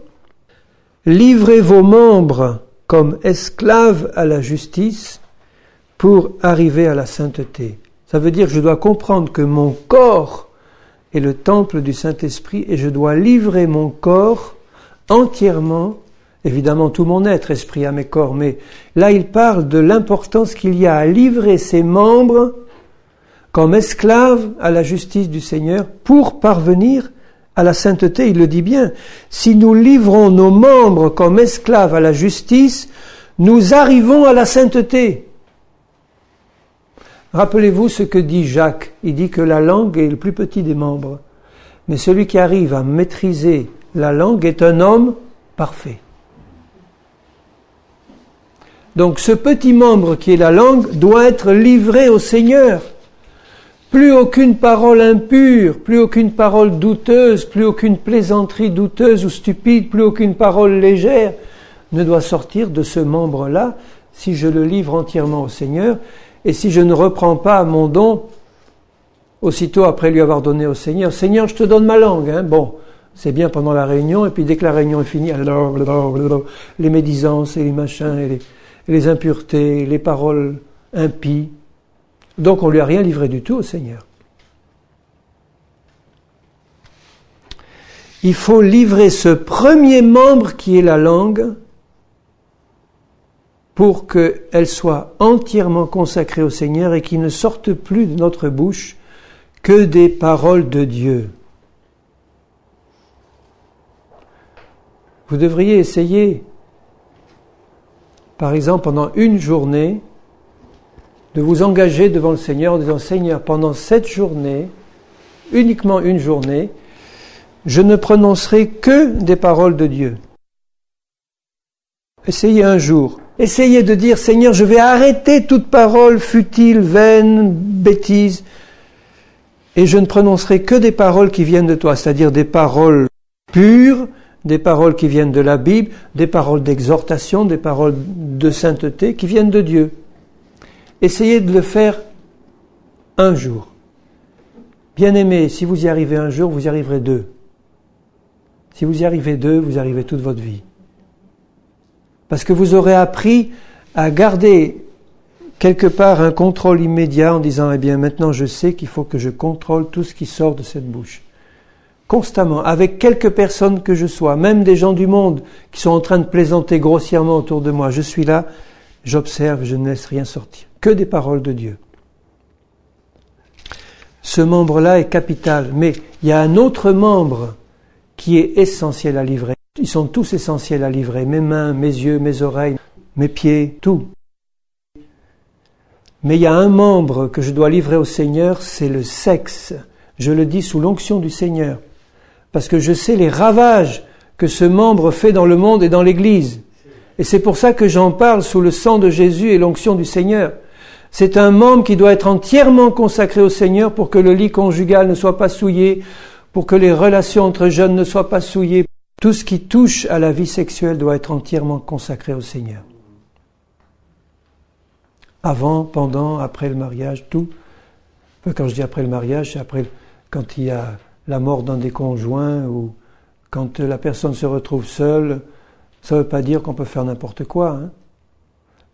livrez vos membres comme esclaves à la justice pour arriver à la sainteté. Ça veut dire que je dois comprendre que mon corps est le temple du Saint-Esprit et je dois livrer mon corps entièrement, évidemment tout mon être, esprit, âme et corps, mais là il parle de l'importance qu'il y a à livrer ses membres comme esclaves à la justice du Seigneur pour parvenir à la sainteté. Il le dit bien, si nous livrons nos membres comme esclaves à la justice, nous arrivons à la sainteté. Rappelez-vous ce que dit Jacques. Il dit que la langue est le plus petit des membres. Mais celui qui arrive à maîtriser la langue est un homme parfait. Donc ce petit membre qui est la langue doit être livré au Seigneur. Plus aucune parole impure, plus aucune parole douteuse, plus aucune plaisanterie douteuse ou stupide, plus aucune parole légère ne doit sortir de ce membre-là si je le livre entièrement au Seigneur. Et si je ne reprends pas mon don, aussitôt après lui avoir donné au Seigneur, « Seigneur, je te donne ma langue. » Bon, c'est bien pendant la réunion, et puis dès que la réunion est finie, les médisances et les machins, et les impuretés, les paroles impies. Donc on ne lui a rien livré du tout au Seigneur. Il faut livrer ce premier membre qui est la langue, pour qu'elle soit entièrement consacrée au Seigneur et qu'il ne sorte plus de notre bouche que des paroles de Dieu. Vous devriez essayer, par exemple, pendant une journée, de vous engager devant le Seigneur en disant « Seigneur, pendant cette journée, uniquement une journée, je ne prononcerai que des paroles de Dieu. » Essayez un jour. Essayez de dire, Seigneur, je vais arrêter toute parole futile, vaine, bêtise, et je ne prononcerai que des paroles qui viennent de toi, c'est-à-dire des paroles pures, des paroles qui viennent de la Bible, des paroles d'exhortation, des paroles de sainteté qui viennent de Dieu. Essayez de le faire un jour. Bien-aimés, si vous y arrivez un jour, vous y arriverez deux. Si vous y arrivez deux, vous y arrivez toute votre vie. Parce que vous aurez appris à garder quelque part un contrôle immédiat en disant « Eh bien, maintenant je sais qu'il faut que je contrôle tout ce qui sort de cette bouche. » Constamment, avec quelques personnes que je sois, même des gens du monde qui sont en train de plaisanter grossièrement autour de moi, je suis là, j'observe, je ne laisse rien sortir. Que des paroles de Dieu. Ce membre-là est capital, mais il y a un autre membre qui est essentiel à livrer. Ils sont tous essentiels à livrer, mes mains, mes yeux, mes oreilles, mes pieds, tout. Mais il y a un membre que je dois livrer au Seigneur, c'est le sexe. Je le dis sous l'onction du Seigneur, parce que je sais les ravages que ce membre fait dans le monde et dans l'Église. Et c'est pour ça que j'en parle sous le sang de Jésus et l'onction du Seigneur. C'est un membre qui doit être entièrement consacré au Seigneur pour que le lit conjugal ne soit pas souillé, pour que les relations entre jeunes ne soient pas souillées. Tout ce qui touche à la vie sexuelle doit être entièrement consacré au Seigneur. Avant, pendant, après le mariage, tout. Quand je dis après le mariage, c'est après, quand il y a la mort d'un des conjoints ou quand la personne se retrouve seule. Ça ne veut pas dire qu'on peut faire n'importe quoi.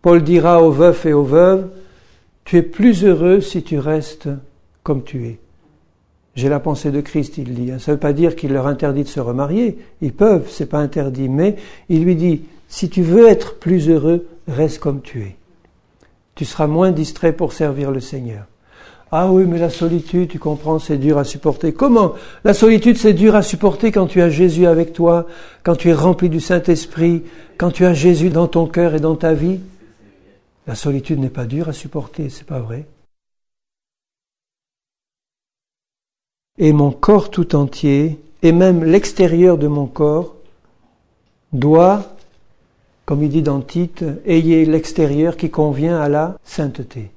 Paul dira aux veufs et aux veuves, « Tu es plus heureux si tu restes comme tu es. » J'ai la pensée de Christ, il dit. Ça ne veut pas dire qu'il leur interdit de se remarier. Ils peuvent, c'est pas interdit. Mais il lui dit, si tu veux être plus heureux, reste comme tu es. Tu seras moins distrait pour servir le Seigneur. Ah oui, mais la solitude, tu comprends, c'est dur à supporter. Comment? La solitude, c'est dur à supporter quand tu as Jésus avec toi, quand tu es rempli du Saint-Esprit, quand tu as Jésus dans ton cœur et dans ta vie. La solitude n'est pas dure à supporter, c'est pas vrai. Et mon corps tout entier, et même l'extérieur de mon corps, doit, comme il dit dans Tite, ayez l'extérieur qui convient à la sainteté.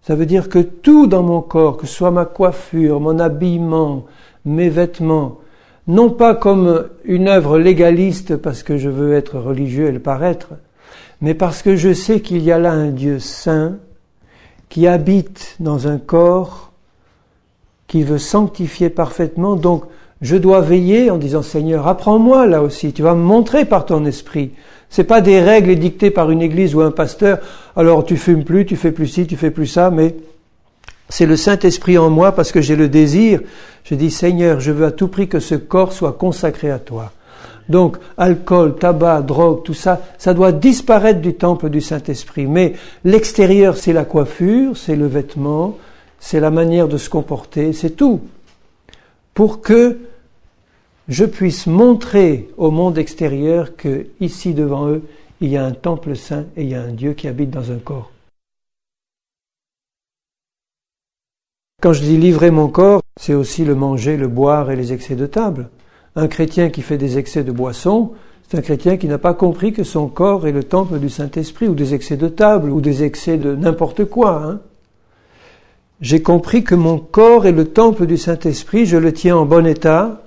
Ça veut dire que tout dans mon corps, que ce soit ma coiffure, mon habillement, mes vêtements, non pas comme une œuvre légaliste parce que je veux être religieux et le paraître, mais parce que je sais qu'il y a là un Dieu saint qui habite dans un corps qui veut sanctifier parfaitement. Donc, je dois veiller en disant, Seigneur, apprends-moi là aussi, tu vas me montrer par ton esprit. C'est pas des règles édictées par une église ou un pasteur, alors tu fumes plus, tu fais plus ci, tu fais plus ça, mais c'est le Saint-Esprit en moi parce que j'ai le désir. Je dis, Seigneur, je veux à tout prix que ce corps soit consacré à toi. Donc, alcool, tabac, drogue, tout ça, ça doit disparaître du temple du Saint-Esprit. Mais l'extérieur, c'est la coiffure, c'est le vêtement, c'est la manière de se comporter, c'est tout. Pour que je puisse montrer au monde extérieur que, ici devant eux, il y a un temple saint et il y a un Dieu qui habite dans un corps. Quand je dis livrer mon corps, c'est aussi le manger, le boire et les excès de table. Un chrétien qui fait des excès de boisson, c'est un chrétien qui n'a pas compris que son corps est le temple du Saint-Esprit, ou des excès de table, ou des excès de n'importe quoi. Hein. J'ai compris que mon corps est le temple du Saint-Esprit, je le tiens en bon état,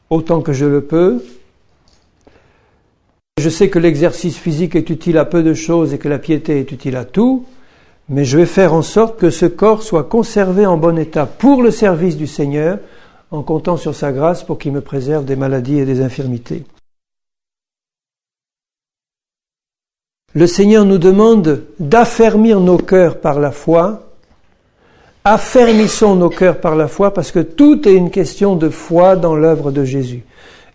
autant que je le peux. Je sais que l'exercice physique est utile à peu de choses et que la piété est utile à tout, mais je vais faire en sorte que ce corps soit conservé en bon état pour le service du Seigneur, en comptant sur sa grâce pour qu'il me préserve des maladies et des infirmités. Le Seigneur nous demande d'affermir nos cœurs par la foi. Affermissons nos cœurs par la foi parce que tout est une question de foi dans l'œuvre de Jésus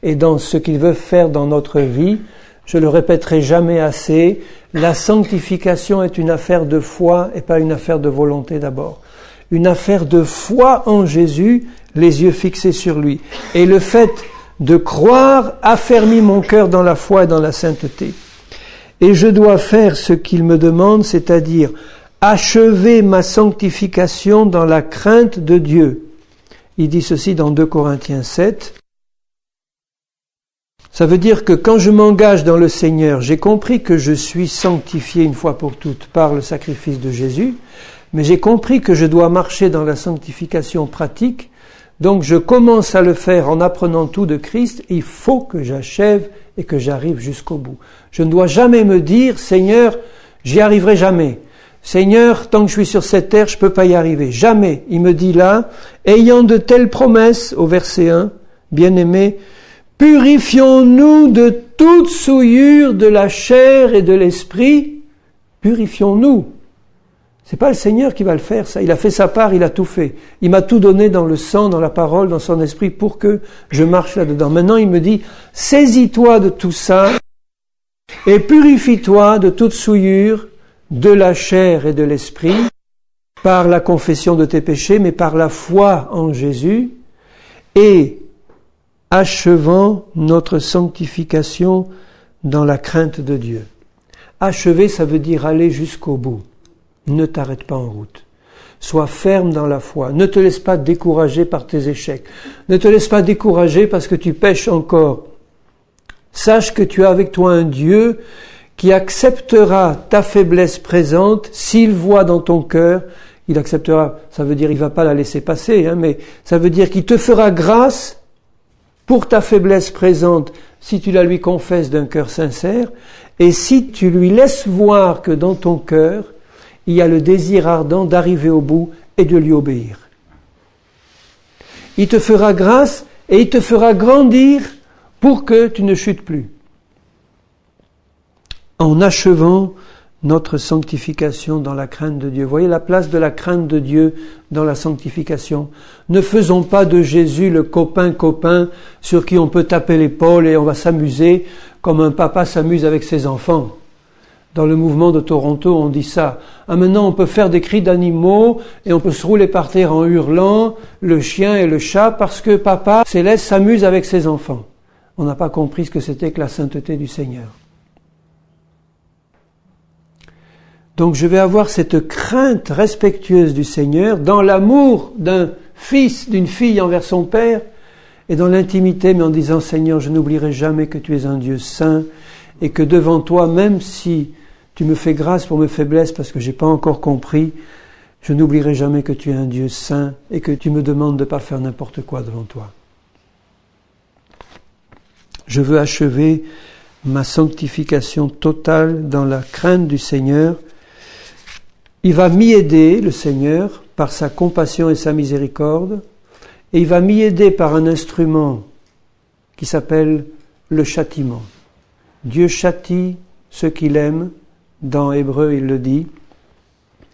et dans ce qu'il veut faire dans notre vie. Je le répéterai jamais assez, la sanctification est une affaire de foi et pas une affaire de volonté d'abord. Une affaire de foi en Jésus, les yeux fixés sur lui. Et le fait de croire affermit mon cœur dans la foi et dans la sainteté. Et je dois faire ce qu'il me demande, c'est-à-dire achever ma sanctification dans la crainte de Dieu. Il dit ceci dans 2 Corinthiens 7. Ça veut dire que quand je m'engage dans le Seigneur, j'ai compris que je suis sanctifié une fois pour toutes par le sacrifice de Jésus, mais j'ai compris que je dois marcher dans la sanctification pratique, donc je commence à le faire en apprenant tout de Christ, il faut que j'achève et que j'arrive jusqu'au bout. Je ne dois jamais me dire, Seigneur, j'y arriverai jamais. Seigneur, tant que je suis sur cette terre, je ne peux pas y arriver. Jamais. Il me dit là, ayant de telles promesses, au verset 1, bien-aimés, purifions-nous de toute souillure de la chair et de l'esprit. Purifions-nous. C'est pas le Seigneur qui va le faire, ça. Il a fait sa part, il a tout fait. Il m'a tout donné dans le sang, dans la parole, dans son esprit pour que je marche là-dedans. Maintenant, il me dit, saisis-toi de tout ça et purifie-toi de toute souillure de la chair et de l'esprit par la confession de tes péchés, mais par la foi en Jésus et achevant notre sanctification dans la crainte de Dieu. Achever, ça veut dire aller jusqu'au bout. Ne t'arrête pas en route. Sois ferme dans la foi. Ne te laisse pas décourager par tes échecs. Ne te laisse pas décourager parce que tu pèches encore. Sache que tu as avec toi un Dieu qui acceptera ta faiblesse présente s'il voit dans ton cœur. Il acceptera, ça veut dire il va pas la laisser passer, mais ça veut dire qu'il te fera grâce pour ta faiblesse présente si tu la lui confesses d'un cœur sincère et si tu lui laisses voir que dans ton cœur, il y a le désir ardent d'arriver au bout et de lui obéir. Il te fera grâce et il te fera grandir pour que tu ne chutes plus. En achevant notre sanctification dans la crainte de Dieu. Voyez la place de la crainte de Dieu dans la sanctification. Ne faisons pas de Jésus le copain sur qui on peut taper l'épaule et on va s'amuser comme un papa s'amuse avec ses enfants. Dans le mouvement de Toronto, on dit ça. Ah, maintenant, on peut faire des cris d'animaux et on peut se rouler par terre en hurlant, le chien et le chat, parce que papa céleste s'amuse avec ses enfants. On n'a pas compris ce que c'était que la sainteté du Seigneur. Donc je vais avoir cette crainte respectueuse du Seigneur dans l'amour d'un fils, d'une fille envers son père et dans l'intimité, mais en disant Seigneur, je n'oublierai jamais que tu es un Dieu saint et que devant toi, même si tu me fais grâce pour mes faiblesses parce que j'ai pas encore compris, je n'oublierai jamais que tu es un Dieu saint et que tu me demandes de pas faire n'importe quoi devant toi. Je veux achever ma sanctification totale dans la crainte du Seigneur. Il va m'y aider, le Seigneur, par sa compassion et sa miséricorde, et il va m'y aider par un instrument qui s'appelle le châtiment. Dieu châtie ceux qu'il aime, dans Hébreu il le dit,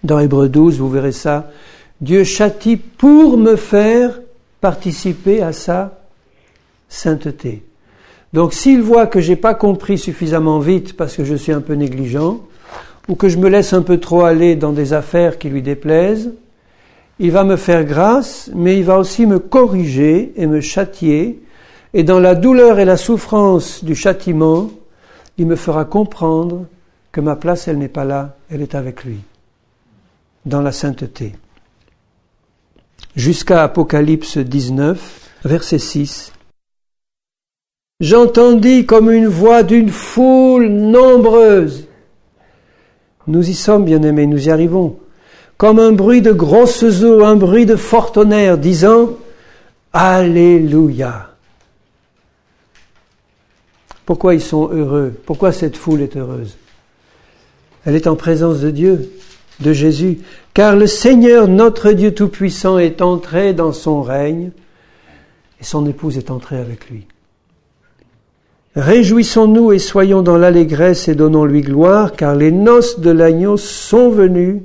Dans Hébreux 12, vous verrez ça. Dieu châtie pour me faire participer à sa sainteté. Donc s'il voit que j'ai pas compris suffisamment vite parce que je suis un peu négligent, ou que je me laisse un peu trop aller dans des affaires qui lui déplaisent, il va me faire grâce, mais il va aussi me corriger et me châtier, et dans la douleur et la souffrance du châtiment, il me fera comprendre que ma place, elle n'est pas là, elle est avec lui, dans la sainteté. Jusqu'à Apocalypse 19, verset 6. J'entendis comme une voix d'une foule nombreuse. Nous y sommes, bien-aimés, nous y arrivons. Comme un bruit de grosses eaux, un bruit de fort tonnerre, disant « Alléluia ». Pourquoi ils sont heureux? Pourquoi cette foule est heureuse? Elle est en présence de Dieu, de Jésus. Car le Seigneur, notre Dieu Tout-Puissant, est entré dans son règne et son épouse est entrée avec lui. Réjouissons-nous et soyons dans l'allégresse et donnons-lui gloire, car les noces de l'agneau sont venues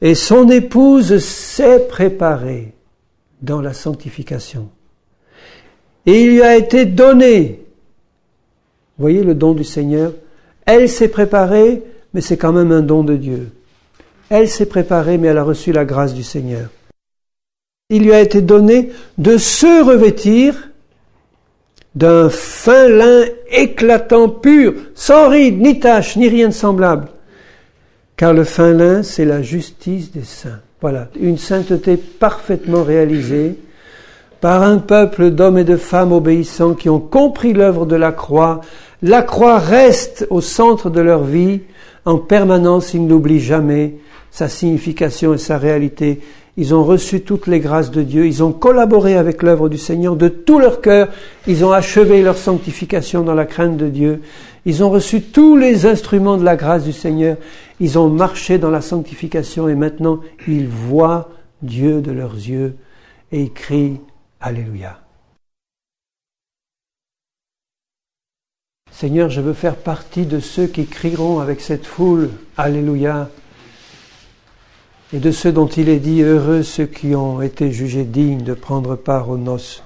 et son épouse s'est préparée dans la sanctification. Et il lui a été donné, vous voyez le don du Seigneur, elle s'est préparée, mais c'est quand même un don de Dieu. Elle s'est préparée, mais elle a reçu la grâce du Seigneur. Il lui a été donné de se revêtir d'un fin lin éclatant, pur, sans rides, ni taches, ni rien de semblable. Car le fin lin, c'est la justice des saints. Voilà, une sainteté parfaitement réalisée par un peuple d'hommes et de femmes obéissants qui ont compris l'œuvre de la croix. La croix reste au centre de leur vie. En permanence, ils n'oublient jamais sa signification et sa réalité. Ils ont reçu toutes les grâces de Dieu. Ils ont collaboré avec l'œuvre du Seigneur de tout leur cœur. Ils ont achevé leur sanctification dans la crainte de Dieu. Ils ont reçu tous les instruments de la grâce du Seigneur. Ils ont marché dans la sanctification et maintenant, ils voient Dieu de leurs yeux et ils crient Alléluia. Seigneur, je veux faire partie de ceux qui crieront avec cette foule Alléluia. Et de ceux dont il est dit, heureux ceux qui ont été jugés dignes de prendre part aux noces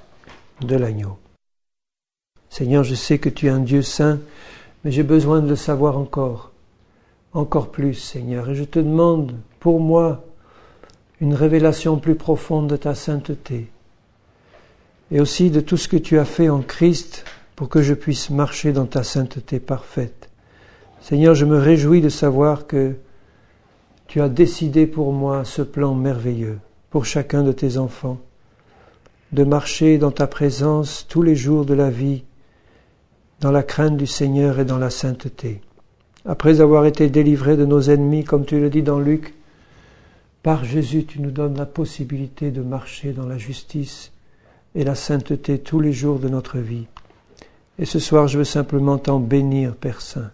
de l'agneau. Seigneur, je sais que tu es un Dieu saint, mais j'ai besoin de le savoir encore plus, Seigneur. Et je te demande, pour moi, une révélation plus profonde de ta sainteté. Et aussi de tout ce que tu as fait en Christ pour que je puisse marcher dans ta sainteté parfaite. Seigneur, je me réjouis de savoir que tu as décidé pour moi ce plan merveilleux, pour chacun de tes enfants, de marcher dans ta présence tous les jours de la vie, dans la crainte du Seigneur et dans la sainteté. Après avoir été délivrés de nos ennemis, comme tu le dis dans Luc, par Jésus, tu nous donnes la possibilité de marcher dans la justice et la sainteté tous les jours de notre vie. Et ce soir, je veux simplement t'en bénir, Père Saint.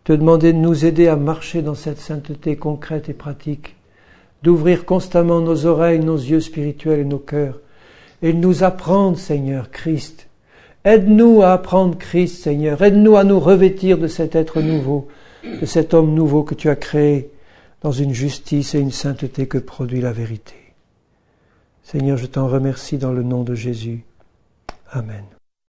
Te demander de nous aider à marcher dans cette sainteté concrète et pratique, d'ouvrir constamment nos oreilles, nos yeux spirituels et nos cœurs, et de nous apprendre, Seigneur, Christ. Aide-nous à apprendre Christ, Seigneur. Aide-nous à nous revêtir de cet être nouveau, de cet homme nouveau que tu as créé dans une justice et une sainteté que produit la vérité. Seigneur, je t'en remercie dans le nom de Jésus. Amen.